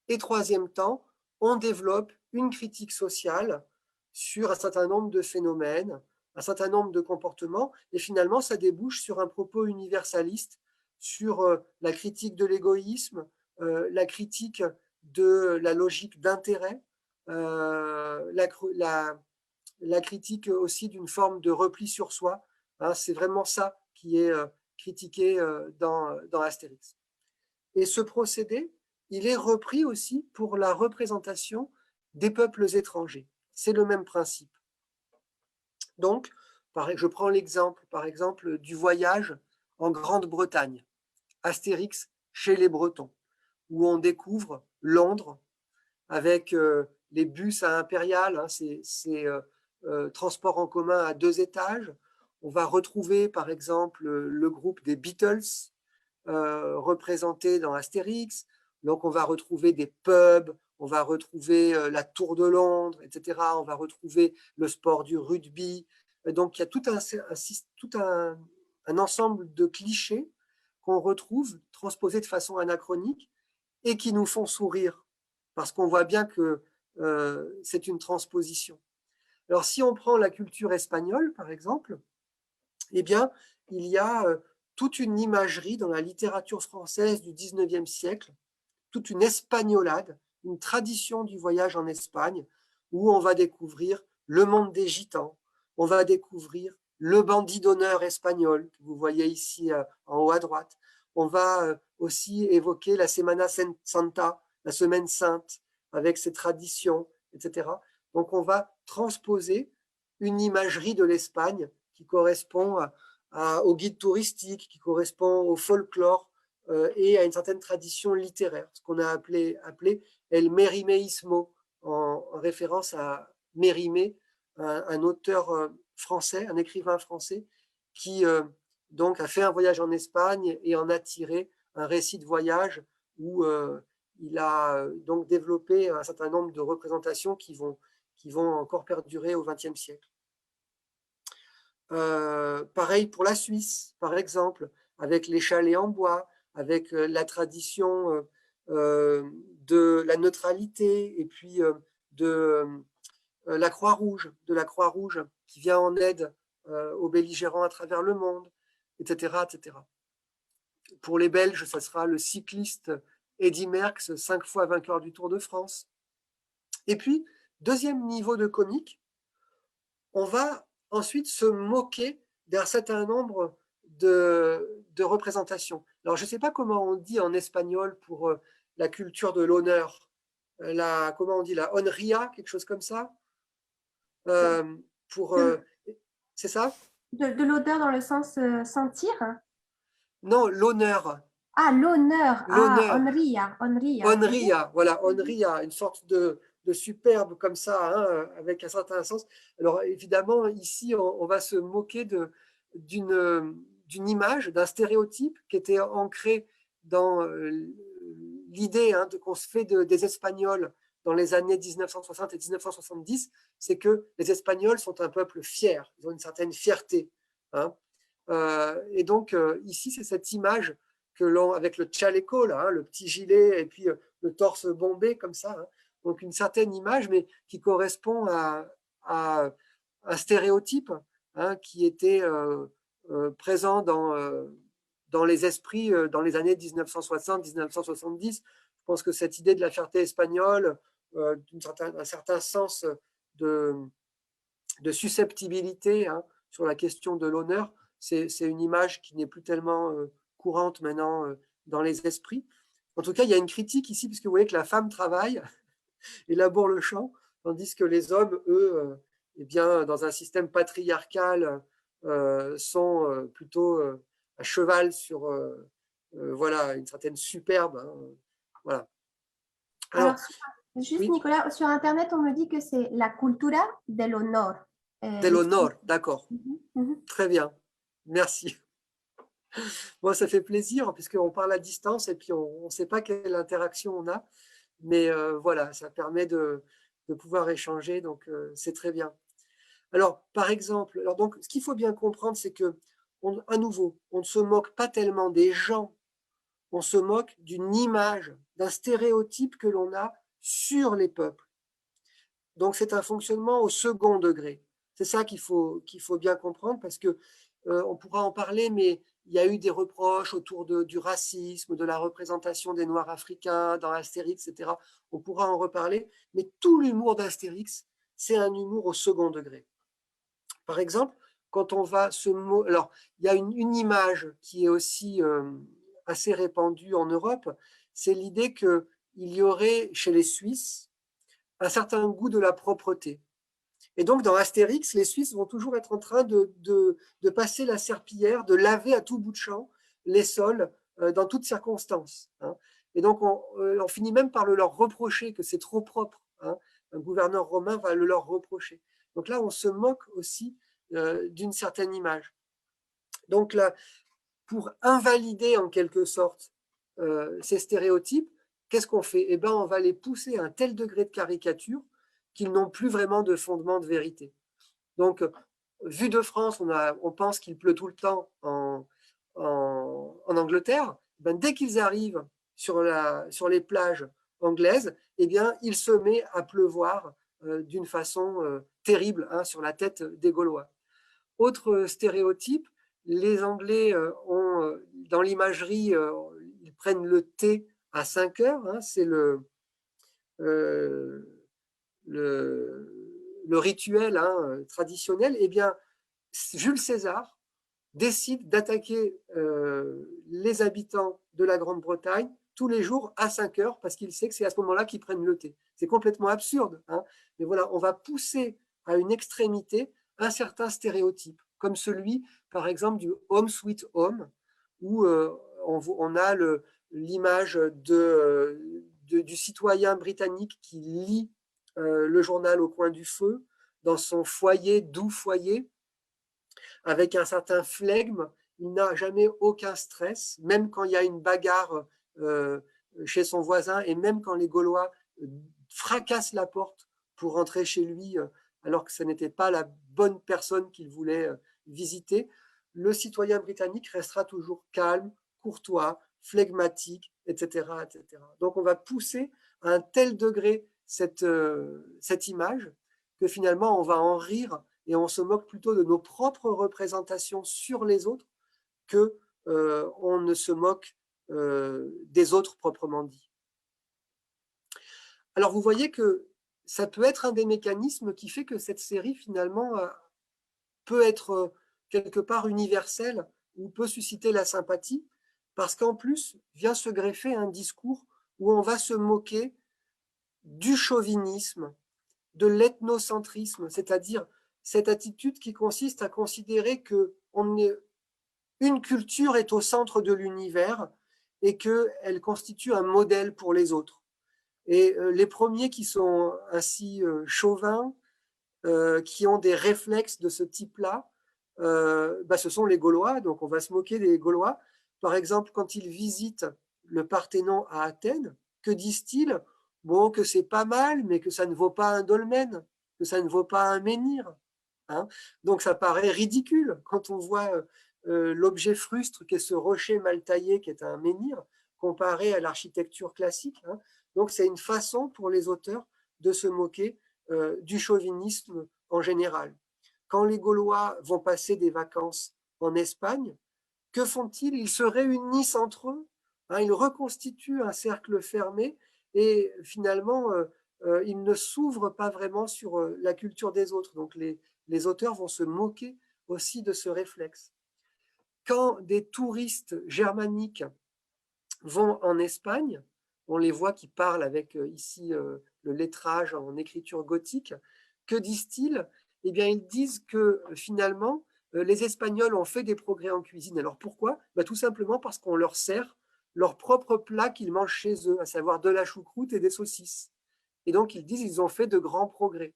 Et troisième temps, on développe une critique sociale sur un certain nombre de phénomènes, un certain nombre de comportements, et finalement, ça débouche sur un propos universaliste, sur la critique de l'égoïsme, la critique de la logique d'intérêt, la critique aussi d'une forme de repli sur soi. C'est vraiment ça qui est critiqué dans Astérix. Et ce procédé, il est repris aussi pour la représentation des peuples étrangers. C'est le même principe. Donc, je prends l'exemple, par exemple, du voyage en Grande-Bretagne, Astérix chez les Bretons, où on découvre Londres avec les bus à Impérial, ces transports en commun à 2 étages. On va retrouver, par exemple, le groupe des Beatles, représentés dans Astérix. Donc, on va retrouver des pubs, on va retrouver la Tour de Londres, etc. On va retrouver le sport du rugby. Donc, il y a tout un ensemble de clichés qu'on retrouve transposés de façon anachronique et qui nous font sourire, parce qu'on voit bien que c'est une transposition. Alors, si on prend la culture espagnole, par exemple, eh bien, il y a toute une imagerie dans la littérature française du 19e siècle, toute une espagnolade, une tradition du voyage en Espagne, où on va découvrir le monde des gitans, on va découvrir le bandit d'honneur espagnol, que vous voyez ici en haut à droite. On va aussi évoquer la Semana Santa, la Semaine Sainte, avec ses traditions, etc. Donc on va transposer une imagerie de l'Espagne qui correspond au guide touristique, qui correspond au folklore et à une certaine tradition littéraire, ce qu'on a appelé el merimeísmo, en référence à Mérimée, un auteur français, un écrivain français, qui donc a fait un voyage en Espagne et en a tiré un récit de voyage où il a donc développé un certain nombre de représentations qui vont encore perdurer au XXe siècle. Pareil pour la Suisse, par exemple, avec les chalets en bois, avec la tradition de la neutralité et puis de la Croix-Rouge, qui vient en aide aux belligérants à travers le monde, etc., etc. Pour les Belges, ça sera le cycliste Eddy Merckx, 5 fois vainqueur du Tour de France. Et puis, deuxième niveau de comique, on va ensuite se moquer d'un certain nombre de représentations. Alors, je ne sais pas comment on dit en espagnol pour la culture de l'honneur. Comment on dit, la honria, quelque chose comme ça. C'est ça? De l'odeur dans le sens sentir? Non, l'honneur. Ah, l'honneur. Ah, L'honneur. honria. Honria, voilà, honria, une sorte de superbe comme ça, avec un certain sens. Alors évidemment, ici, on va se moquer d'une image, d'un stéréotype qui était ancré dans l'idée qu'on se fait des Espagnols dans les années 1960 et 1970, c'est que les Espagnols sont un peuple fier, ils ont une certaine fierté. Hein. Et donc, ici, c'est cette image que l'on, avec le chaleco, là, hein, le petit gilet, et puis le torse bombé, comme ça. Hein. Donc, une certaine image, mais qui correspond à un stéréotype hein, qui était présent dans les esprits dans les années 1960-1970. Je pense que cette idée de la fierté espagnole, un certain sens de susceptibilité hein, sur la question de l'honneur, c'est une image qui n'est plus tellement courante maintenant dans les esprits. En tout cas, il y a une critique ici, puisque vous voyez que la femme travaille et labore le champ, tandis que les hommes, eux, eh bien, dans un système patriarcal, sont plutôt à cheval sur voilà, une certaine superbe. Hein, voilà. Alors, Alors, juste oui, Nicolas, sur Internet, on me dit que c'est la cultura del honor. de l'honneur, d'accord. Mhm. Très bien. Merci. Moi, ça fait plaisir, puisqu'on parle à distance et puis on ne sait pas quelle interaction on a. Mais voilà, ça permet de pouvoir échanger, donc c'est très bien. Alors, par exemple, alors donc, ce qu'il faut bien comprendre, c'est que, à nouveau, on ne se moque pas tellement des gens, on se moque d'une image, d'un stéréotype que l'on a sur les peuples. Donc, c'est un fonctionnement au second degré. C'est ça qu'il faut bien comprendre, parce que on pourra en parler, mais il y a eu des reproches autour du racisme, de la représentation des Noirs africains dans Astérix, etc. On pourra en reparler, mais tout l'humour d'Astérix, c'est un humour au second degré. Par exemple, quand on va alors, il y a une image qui est aussi assez répandue en Europe, c'est l'idée qu'il y aurait chez les Suisses un certain goût de la propreté. Et donc, dans Astérix, les Suisses vont toujours être en train de passer la serpillière, de laver à tout bout de champ les sols dans toutes circonstances. Hein. Et donc, on finit même par le leur reprocher que c'est trop propre. Hein. Un gouverneur romain va le leur reprocher. Donc là, on se moque aussi d'une certaine image. Donc là, pour invalider en quelque sorte ces stéréotypes, qu'est-ce qu'on fait? Eh bien, on va les pousser à un tel degré de caricature qu'ils n'ont plus vraiment de fondement de vérité. Donc, vu de France, on pense qu'il pleut tout le temps en Angleterre. Ben, dès qu'ils arrivent sur les plages anglaises, eh bien, il se met à pleuvoir d'une façon terrible hein, sur la tête des Gaulois. Autre stéréotype, les Anglais ont, dans l'imagerie, ils prennent le thé à 5 heures. Hein, c'est euh, le rituel hein, traditionnel. Eh bien, Jules César décide d'attaquer les habitants de la Grande-Bretagne tous les jours à 5 heures parce qu'il sait que c'est à ce moment-là qu'ils prennent le thé. C'est complètement absurde. Hein, mais voilà, on va pousser à une extrémité un certain stéréotype, comme celui, par exemple, du Home Sweet Home, où on a l'image du citoyen britannique qui lit le journal au coin du feu, dans son foyer, doux foyer, avec un certain flegme. Il n'a jamais aucun stress, même quand il y a une bagarre chez son voisin et même quand les Gaulois fracassent la porte pour rentrer chez lui alors que ce n'était pas la bonne personne qu'il voulait visiter. Le citoyen britannique restera toujours calme, courtois, flegmatique, etc., etc. Donc on va pousser à un tel degré cette image que finalement on va en rire et on se moque plutôt de nos propres représentations sur les autres que on ne se moque des autres proprement dit. Alors vous voyez que ça peut être un des mécanismes qui fait que cette série finalement peut être quelque part universelle ou peut susciter la sympathie parce qu'en plus vient se greffer un discours où on va se moquer du chauvinisme, de l'ethnocentrisme, c'est-à-dire cette attitude qui consiste à considérer que une culture est au centre de l'univers et qu'elle constitue un modèle pour les autres. Et les premiers qui sont ainsi chauvins, qui ont des réflexes de ce type-là, ce sont les Gaulois, donc on va se moquer des Gaulois. Par exemple, quand ils visitent le Parthénon à Athènes, que disent-ils? bon, que c'est pas mal, mais que ça ne vaut pas un dolmen, que ça ne vaut pas un menhir. Hein. Donc ça paraît ridicule quand on voit l'objet frustre qu'est ce rocher mal taillé qui est un menhir, comparé à l'architecture classique. Hein. Donc c'est une façon pour les auteurs de se moquer du chauvinisme en général. Quand les Gaulois vont passer des vacances en Espagne, que font-ils? Ils se réunissent entre eux, hein, ils reconstituent un cercle fermé et finalement, ils ne s'ouvrent pas vraiment sur la culture des autres. Donc les auteurs vont se moquer aussi de ce réflexe. Quand des touristes germaniques vont en Espagne, on les voit qui parlent avec ici le lettrage en écriture gothique, que disent-ils? Eh bien, ils disent que finalement, les Espagnols ont fait des progrès en cuisine. Alors pourquoi? Tout simplement parce qu'on leur sert leur propre plat qu'ils mangent chez eux, à savoir de la choucroute et des saucisses. Et donc, ils disent qu'ils ont fait de grands progrès.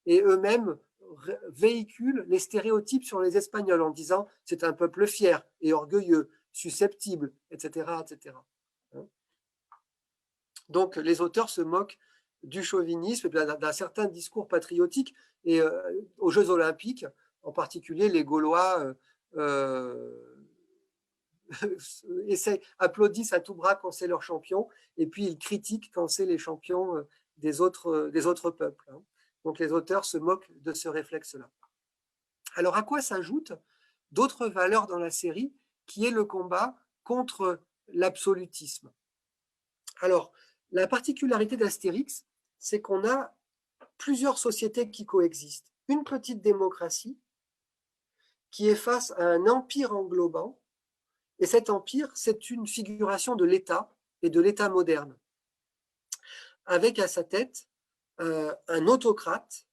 Et eux-mêmes véhiculent les stéréotypes sur les Espagnols en disant c'est un peuple fier et orgueilleux, susceptible, etc., etc. Donc, les auteurs se moquent du chauvinisme, d'un certain discours patriotique. Et aux Jeux Olympiques, en particulier, les Gaulois applaudissent à tout bras quand c'est leur champion, et puis ils critiquent quand c'est les champions des autres peuples. Hein. Donc, les auteurs se moquent de ce réflexe-là. Alors, à quoi s'ajoutent d'autres valeurs dans la série, qui est le combat contre l'absolutisme? Alors, la particularité d'Astérix, c'est qu'on a plusieurs sociétés qui coexistent. Une petite démocratie qui est face à un empire englobant, et cet empire, c'est une figuration de l'État et de l'État moderne, avec à sa tête un autocrate,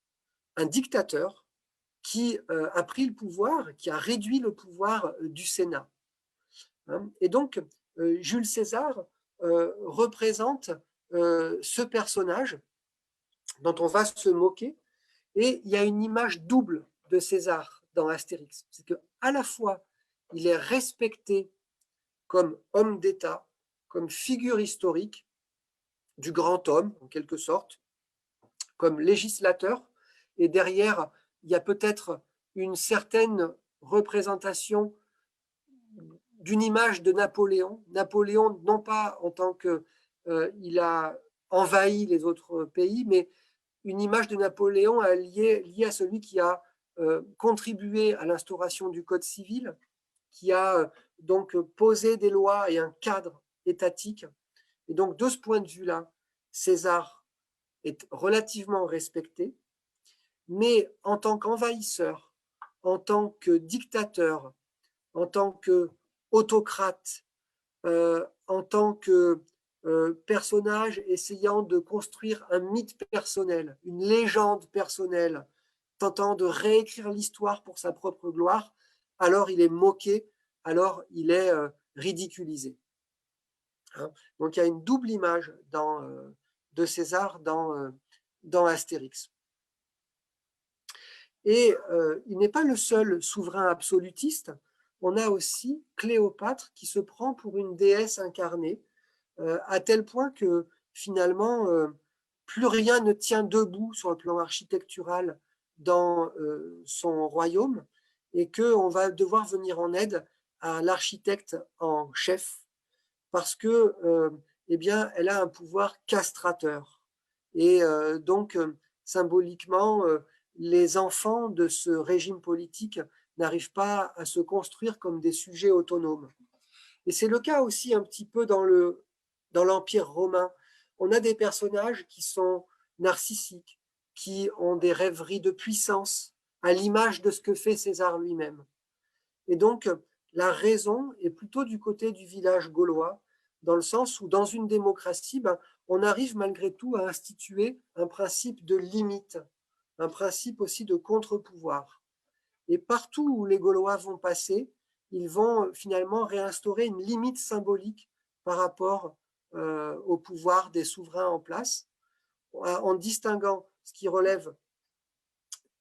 un dictateur, qui a pris le pouvoir, qui a réduit le pouvoir du Sénat. Hein. Et donc, Jules César représente ce personnage dont on va se moquer, et il y a une image double de César dans Astérix. C'est qu'à la fois, il est respecté comme homme d'État, comme figure historique du grand homme, en quelque sorte, comme législateur, et derrière, il y a peut-être une certaine représentation d'une image de Napoléon. Napoléon, non pas en tant qu'il a envahi les autres pays, mais une image de Napoléon liée à celui qui a contribué à l'instauration du Code civil, qui a donc posé des lois et un cadre étatique. Et donc, de ce point de vue-là, César est relativement respecté, mais en tant qu'envahisseur, en tant que dictateur, en tant qu'autocrate, en tant que personnage essayant de construire un mythe personnel, une légende personnelle, tentant de réécrire l'histoire pour sa propre gloire, alors il est moqué, alors il est ridiculisé. Hein. Donc il y a une double image de César dans Astérix. Et il n'est pas le seul souverain absolutiste. On a aussi Cléopâtre qui se prend pour une déesse incarnée, à tel point que finalement, plus rien ne tient debout sur le plan architectural dans son royaume, et qu'on va devoir venir en aide à l'architecte en chef, parce que eh bien, elle a un pouvoir castrateur. Et donc, symboliquement, les enfants de ce régime politique n'arrivent pas à se construire comme des sujets autonomes. Et c'est le cas aussi un petit peu dans l'Empire romain. On a des personnages qui sont narcissiques, qui ont des rêveries de puissance, à l'image de ce que fait César lui-même. Et donc, la raison est plutôt du côté du village gaulois, dans le sens où, dans une démocratie, on arrive malgré tout à instituer un principe de limite, un principe aussi de contre-pouvoir. Et partout où les Gaulois vont passer, ils vont finalement réinstaurer une limite symbolique par rapport au pouvoir des souverains en place, en distinguant ce qui relève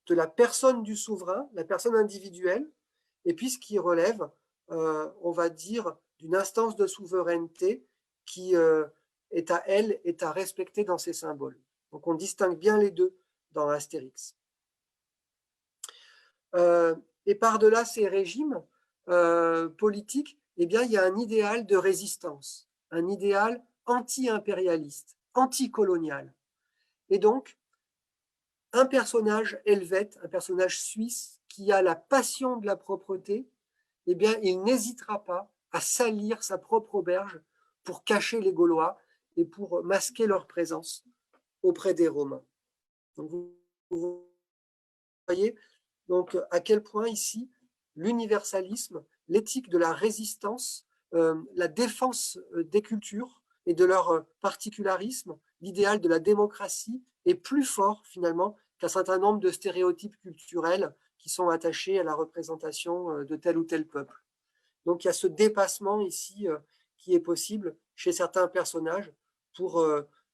de la personne du souverain, la personne individuelle, et puis ce qui relève, on va dire, d'une instance de souveraineté qui est à elle, est à respecter dans ses symboles. Donc on distingue bien les deux dans Astérix. Et par-delà ces régimes politiques, eh bien, il y a un idéal de résistance, un idéal anti-impérialiste, anti-colonial. Et donc, un personnage helvète, un personnage suisse qui a la passion de la propreté, eh bien, il n'hésitera pas à salir sa propre auberge pour cacher les Gaulois et pour masquer leur présence auprès des Romains. Donc, vous voyez donc à quel point ici l'universalisme, l'éthique de la résistance, la défense des cultures et de leur particularisme, l'idéal de la démocratie est plus fort finalement qu'un certain nombre de stéréotypes culturels qui sont attachés à la représentation de tel ou tel peuple. Donc il y a ce dépassement ici qui est possible chez certains personnages pour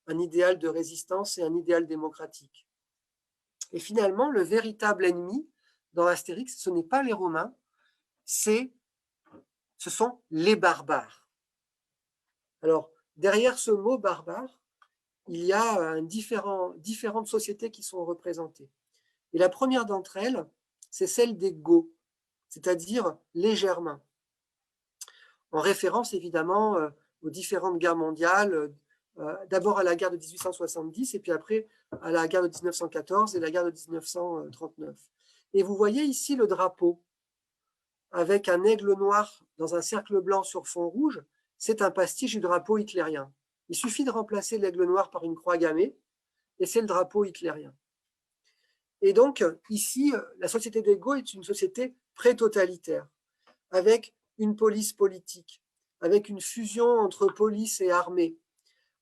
un idéal de résistance et un idéal démocratique. Et finalement, le véritable ennemi dans Astérix, ce n'est pas les Romains, ce sont les barbares. Alors, derrière ce mot barbare, il y a différentes sociétés qui sont représentées. Et la première d'entre elles, c'est celle des Goths, c'est-à-dire les Germains, en référence évidemment aux différentes guerres mondiales, d'abord à la guerre de 1870 et puis après à la guerre de 1914 et la guerre de 1939. Et vous voyez ici le drapeau avec un aigle noir dans un cercle blanc sur fond rouge, c'est un pastiche du drapeau hitlérien. Il suffit de remplacer l'aigle noir par une croix gammée et c'est le drapeau hitlérien. Et donc ici, la société des Goths est une société pré-totalitaire avec une police politique, avec une fusion entre police et armée,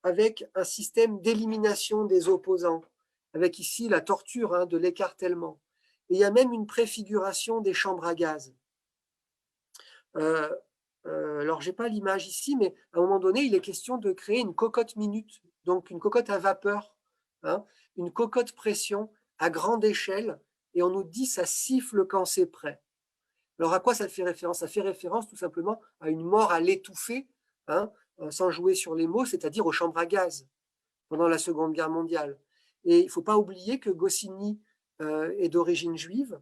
avec un système d'élimination des opposants, avec ici la torture de l'écartèlement. Et il y a même une préfiguration des chambres à gaz. Alors, je n'ai pas l'image ici, mais à un moment donné, il est question de créer une cocotte minute, donc une cocotte à vapeur, une cocotte pression à grande échelle, et on nous dit ça siffle quand c'est prêt. Alors, à quoi ça fait référence? Ça fait référence tout simplement à une mort à l'étouffée, sans jouer sur les mots, c'est-à-dire aux chambres à gaz pendant la Seconde Guerre mondiale. Et il ne faut pas oublier que Goscinny est d'origine juive,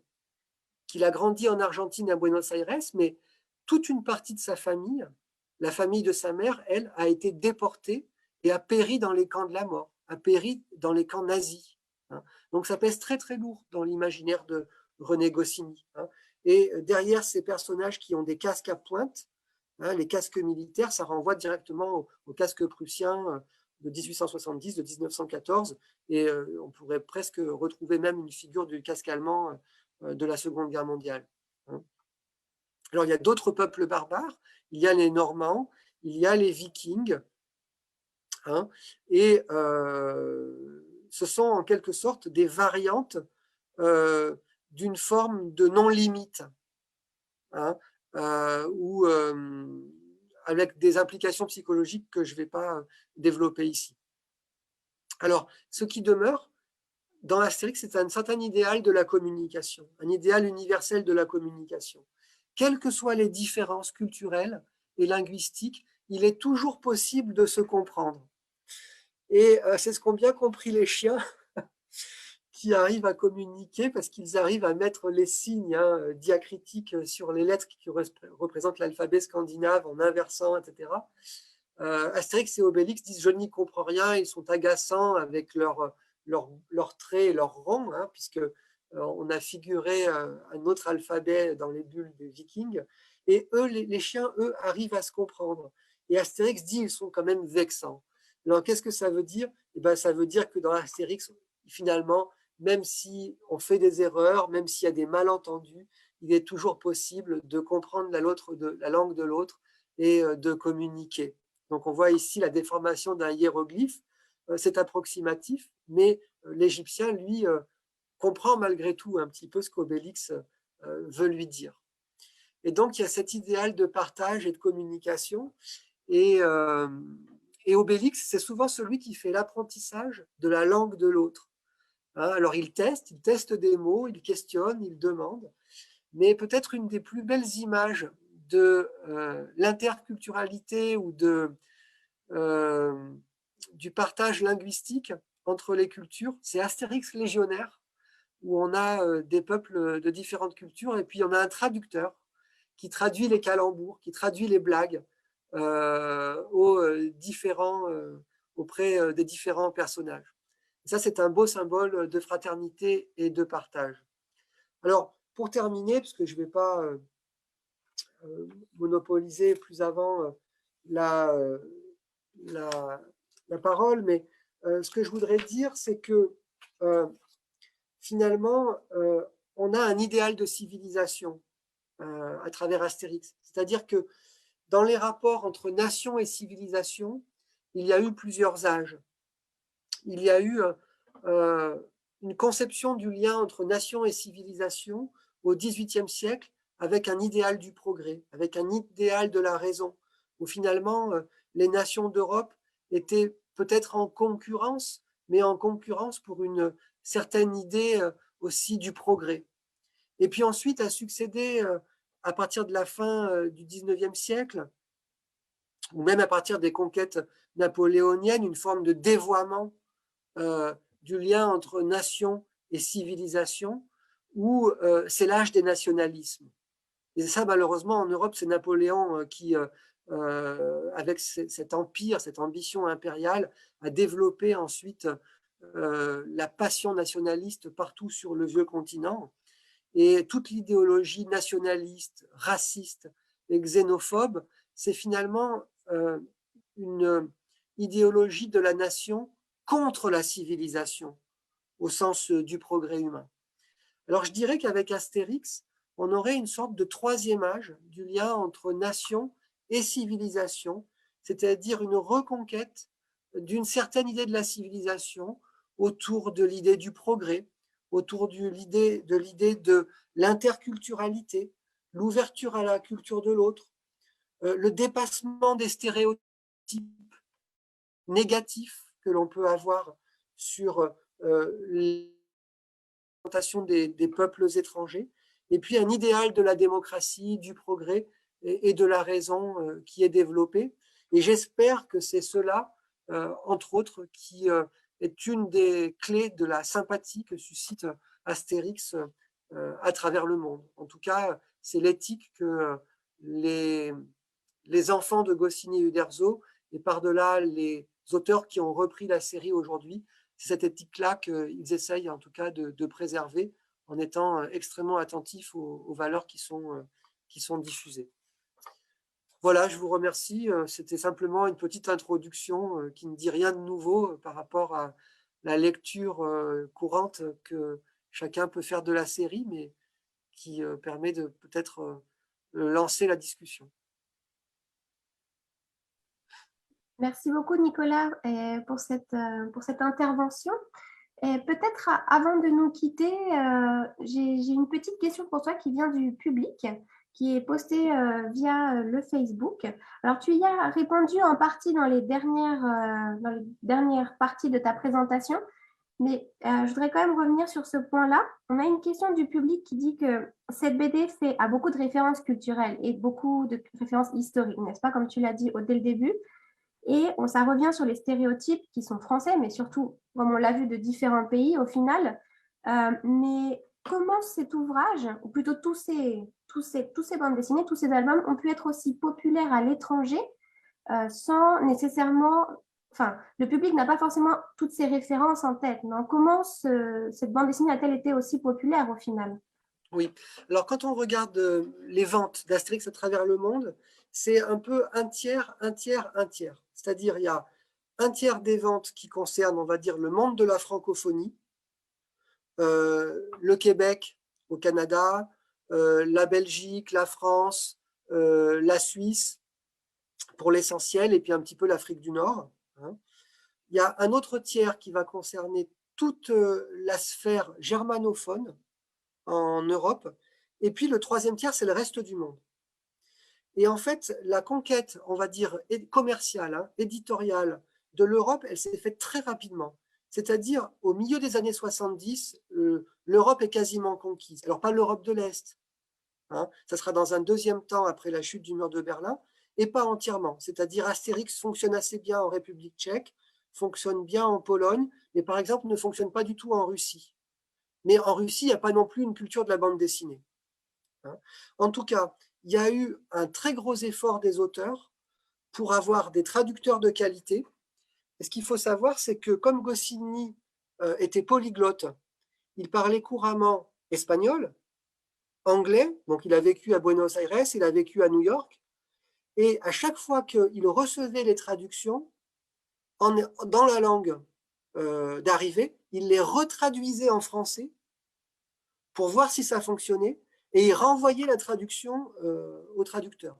qu'il a grandi en Argentine à Buenos Aires, mais toute une partie de sa famille, la famille de sa mère, elle, a été déportée et a péri dans les camps de la mort, a péri dans les camps nazis. Donc ça pèse très très lourd dans l'imaginaire de René Goscinny. Et derrière ces personnages qui ont des casques à pointe, les casques militaires, ça renvoie directement aux casques prussiens de 1870, de 1914, et on pourrait presque retrouver même une figure du casque allemand de la Seconde Guerre mondiale. Alors il y a d'autres peuples barbares, il y a les Normands, il y a les Vikings, et ce sont en quelque sorte des variantes d'une forme de non-limite, ou avec des implications psychologiques que je ne vais pas développer ici. Alors, ce qui demeure dans Astérix, c'est un certain idéal de la communication, un idéal universel de la communication. Quelles que soient les différences culturelles et linguistiques, il est toujours possible de se comprendre. Et c'est ce qu'ont bien compris les chiens qui arrivent à communiquer parce qu'ils arrivent à mettre les signes diacritiques sur les lettres qui représentent l'alphabet scandinave en inversant, etc. Astérix et Obélix disent « je n'y comprends rien », ils sont agaçants avec leurs traits et leurs rangs, puisque on a figuré un autre alphabet dans les bulles des Vikings, et eux, les chiens, eux, arrivent à se comprendre. Et Astérix dit ils sont quand même vexants. Alors, qu'est-ce que ça veut dire? Eh ben, ça veut dire que dans Astérix, finalement, même si on fait des erreurs, même s'il y a des malentendus, il est toujours possible de comprendre la langue de l'autre et de communiquer. Donc, on voit ici la déformation d'un hiéroglyphe. C'est approximatif, mais l'Égyptien, lui, comprend malgré tout un petit peu ce qu'Obélix veut lui dire. Et donc, il y a cet idéal de partage et de communication. Et Obélix, c'est souvent celui qui fait l'apprentissage de la langue de l'autre. Alors, il teste des mots, il questionne, il demande. Mais peut-être une des plus belles images de l'interculturalité ou de du partage linguistique entre les cultures. C'est Astérix Légionnaire, où on a des peuples de différentes cultures, et puis on a un traducteur qui traduit les calembours, qui traduit les blagues auprès des différents personnages. Et ça, c'est un beau symbole de fraternité et de partage. Alors, pour terminer, parce que je ne vais pas monopoliser plus avant la parole, mais ce que je voudrais dire, c'est que finalement, on a un idéal de civilisation à travers Astérix. C'est-à-dire que dans les rapports entre nation et civilisation, il y a eu plusieurs âges. Il y a eu une conception du lien entre nation et civilisation au XVIIIe siècle avec un idéal du progrès, avec un idéal de la raison, où finalement les nations d'Europe étaient peut-être en concurrence, mais en concurrence pour une certaine idée aussi du progrès. Et puis ensuite a succédé, à partir de la fin du XIXe siècle, ou même à partir des conquêtes napoléoniennes, une forme de dévoiement du lien entre nation et civilisation, où c'est l'âge des nationalismes. Et ça, malheureusement, en Europe, c'est Napoléon qui, avec cet empire, cette ambition impériale, a développé ensuite la passion nationaliste partout sur le vieux continent. Et toute l'idéologie nationaliste, raciste et xénophobe, c'est finalement une idéologie de la nation contre la civilisation, au sens du progrès humain. Alors je dirais qu'avec Astérix, on aurait une sorte de troisième âge du lien entre nation et civilisation, c'est-à-dire une reconquête d'une certaine idée de la civilisation autour de l'idée du progrès, autour de l'idée de l'interculturalité, l'ouverture à la culture de l'autre, le dépassement des stéréotypes négatifs que l'on peut avoir sur l'orientation des peuples étrangers, et puis un idéal de la démocratie, du progrès et de la raison qui est développé. Et j'espère que c'est cela, entre autres, qui est une des clés de la sympathie que suscite Astérix à travers le monde. En tout cas, c'est l'éthique que les enfants de Goscinny et Uderzo, et par-delà les auteurs qui ont repris la série aujourd'hui, c'est cette éthique-là qu'ils essayent en tout cas de préserver en étant extrêmement attentifs aux valeurs qui sont diffusées. Voilà, je vous remercie. C'était simplement une petite introduction qui ne dit rien de nouveau par rapport à la lecture courante que chacun peut faire de la série, mais qui permet de peut-être lancer la discussion. Merci beaucoup, Nicolas, pour cette intervention. Et peut-être avant de nous quitter, j'ai une petite question pour toi qui vient du public, qui est postée via le Facebook. Alors, tu y as répondu en partie dans les dernières parties de ta présentation, mais je voudrais quand même revenir sur ce point-là. On a une question du public qui dit que cette BD a beaucoup de références culturelles et beaucoup de références historiques, n'est-ce pas, comme tu l'as dit dès le début. Et ça revient sur les stéréotypes qui sont français, mais surtout, comme on l'a vu, de différents pays au final. Mais comment cet ouvrage, ou plutôt tous ces bandes dessinées, tous ces albums, ont pu être aussi populaires à l'étranger sans nécessairement... Enfin, le public n'a pas forcément toutes ces références en tête. Non? Comment cette bande dessinée a-t-elle été aussi populaire au final? Oui, alors quand on regarde les ventes d'Astérix à travers le monde, c'est un peu un tiers, un tiers, un tiers. C'est-à-dire, il y a un tiers des ventes qui concernent, on va dire, le monde de la francophonie, le Québec au Canada, la Belgique, la France, la Suisse, pour l'essentiel, et puis un petit peu l'Afrique du Nord. Hein. Il y a un autre tiers qui va concerner toute la sphère germanophone en Europe, et puis le troisième tiers, c'est le reste du monde. Et en fait, la conquête, on va dire, commerciale, hein, éditoriale de l'Europe, elle s'est faite très rapidement. C'est-à-dire, au milieu des années 70, l'Europe est quasiment conquise. Alors, pas l'Europe de l'Est, hein, ça sera dans un deuxième temps après la chute du mur de Berlin, et pas entièrement. C'est-à-dire, Astérix fonctionne assez bien en République tchèque, fonctionne bien en Pologne, mais par exemple ne fonctionne pas du tout en Russie. Mais en Russie, il n'y a pas non plus une culture de la bande dessinée. En tout cas, il y a eu un très gros effort des auteurs pour avoir des traducteurs de qualité. Et ce qu'il faut savoir, c'est que comme Goscinny était polyglotte, il parlait couramment espagnol, anglais, donc il a vécu à Buenos Aires, il a vécu à New York, et à chaque fois qu'il recevait les traductions dans la langue d'arrivée, il les retraduisait en français pour voir si ça fonctionnait, et il renvoyait la traduction au traducteur.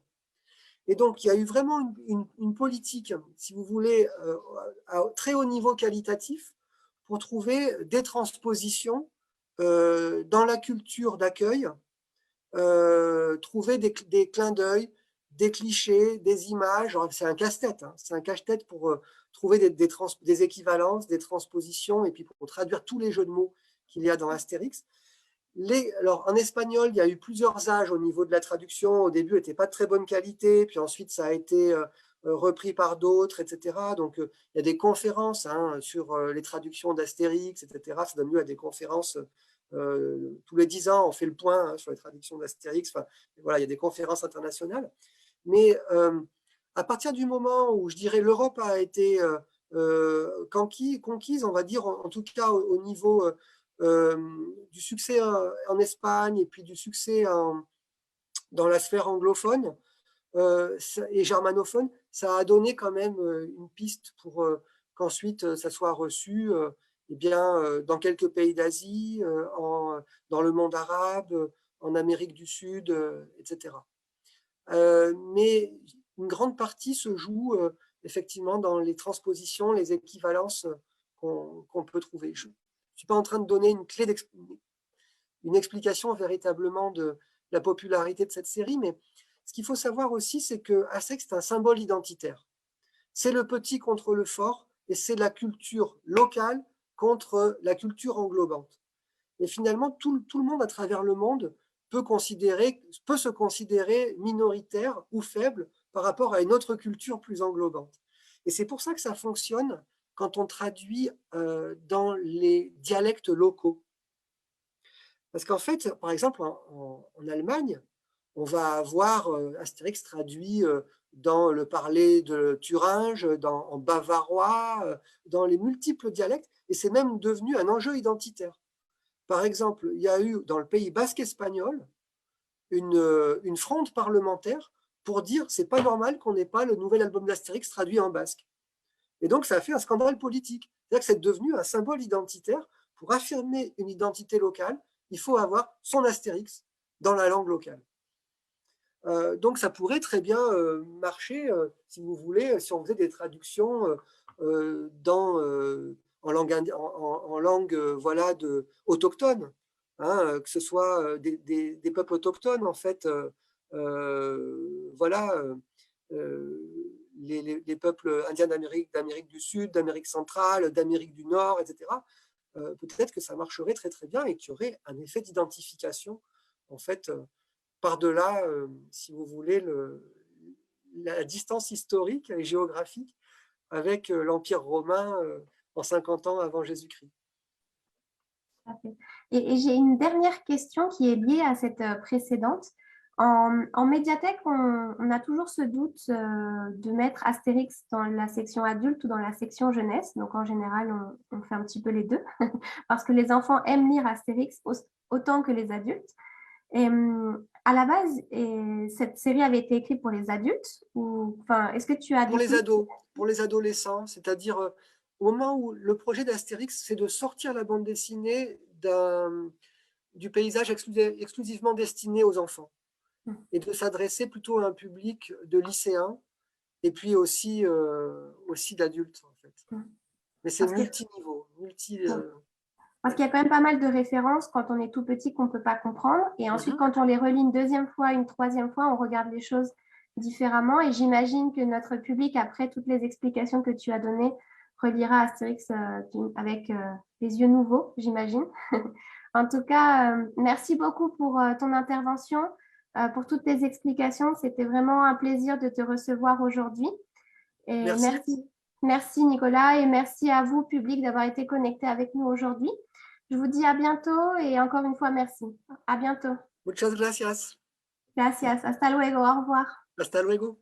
Et donc, il y a eu vraiment une politique, si vous voulez, à très haut niveau qualitatif pour trouver des transpositions dans la culture d'accueil, trouver des clins d'œil, des clichés, des images. C'est un casse-tête, hein, c'est un casse-tête pour trouver des équivalences, des transpositions, et puis pour traduire tous les jeux de mots qu'il y a dans Astérix. Alors, en espagnol, il y a eu plusieurs âges au niveau de la traduction. Au début, elle n'était pas de très bonne qualité, puis ensuite, ça a été repris par d'autres, etc. Donc, il y a des conférences hein, sur les traductions d'Astérix, etc. Ça donne lieu à des conférences tous les 10 ans. On fait le point hein, sur les traductions d'Astérix. Enfin, voilà, il y a des conférences internationales. Mais à partir du moment où, je dirais, l'Europe a été conquise, on va dire, en tout cas au niveau du succès en Espagne et puis du succès dans la sphère anglophone et germanophone, ça a donné quand même une piste pour qu'ensuite ça soit reçu eh bien, dans quelques pays d'Asie, dans le monde arabe, en Amérique du Sud, etc. Mais une grande partie se joue effectivement dans les transpositions, les équivalences qu'on peut trouver. Je ne suis pas en train de donner une explication véritablement de la popularité de cette série, mais ce qu'il faut savoir aussi, c'est que Astérix est un symbole identitaire. C'est le petit contre le fort, et c'est la culture locale contre la culture englobante. Et finalement, tout le monde à travers le monde peut se considérer minoritaire ou faible par rapport à une autre culture plus englobante. Et c'est pour ça que ça fonctionne quand on traduit dans les dialectes locaux. Parce qu'en fait, par exemple, en Allemagne, on va avoir Astérix traduit dans le parler de Thuringe, en bavarois, dans les multiples dialectes, et c'est même devenu un enjeu identitaire. Par exemple, il y a eu dans le Pays basque espagnol une fronde parlementaire pour dire c'est pas normal qu'on n'ait pas le nouvel album d'Astérix traduit en basque. Et donc ça a fait un scandale politique. C'est-à-dire que c'est devenu un symbole identitaire. Pour affirmer une identité locale, il faut avoir son Astérix dans la langue locale. Donc ça pourrait très bien marcher, si vous voulez, si on faisait des traductions en langue voilà, autochtone, hein, que ce soit des peuples autochtones, en fait, voilà, les peuples indiens d'Amérique du Sud, d'Amérique centrale, d'Amérique du Nord, etc. Peut-être que ça marcherait très très bien et qu'il y aurait un effet d'identification, en fait, par-delà, si vous voulez, la distance historique et géographique avec l'Empire romain en 50 ans avant Jésus-Christ. Et j'ai une dernière question qui est liée à cette précédente. En médiathèque, on a toujours ce doute de mettre Astérix dans la section adulte ou dans la section jeunesse. Donc, en général, on fait un petit peu les deux parce que les enfants aiment lire Astérix autant que les adultes. Et, à la base, cette série avait été écrite pour les adultes ou, enfin, est-ce que tu as pour les ados, pour les adolescents, c'est-à-dire au moment où le projet d'Astérix, c'est de sortir la bande dessinée du paysage exclusivement destiné aux enfants et de s'adresser plutôt à un public de lycéens et puis aussi d'adultes, en fait. Mais c'est multiniveau, Parce qu'il y a quand même pas mal de références quand on est tout petit qu'on ne peut pas comprendre. Et ensuite, quand on les relit une deuxième fois, une troisième fois, on regarde les choses différemment. Et j'imagine que notre public, après toutes les explications que tu as données, relira Astérix avec les yeux nouveaux, j'imagine. En tout cas, merci beaucoup pour ton intervention, pour toutes tes explications. C'était vraiment un plaisir de te recevoir aujourd'hui. Et merci. Merci Nicolas et merci à vous, public, d'avoir été connecté avec nous aujourd'hui. Je vous dis à bientôt et encore une fois, merci. À bientôt. Muchas gracias. Gracias. Hasta luego. Au revoir. Hasta luego.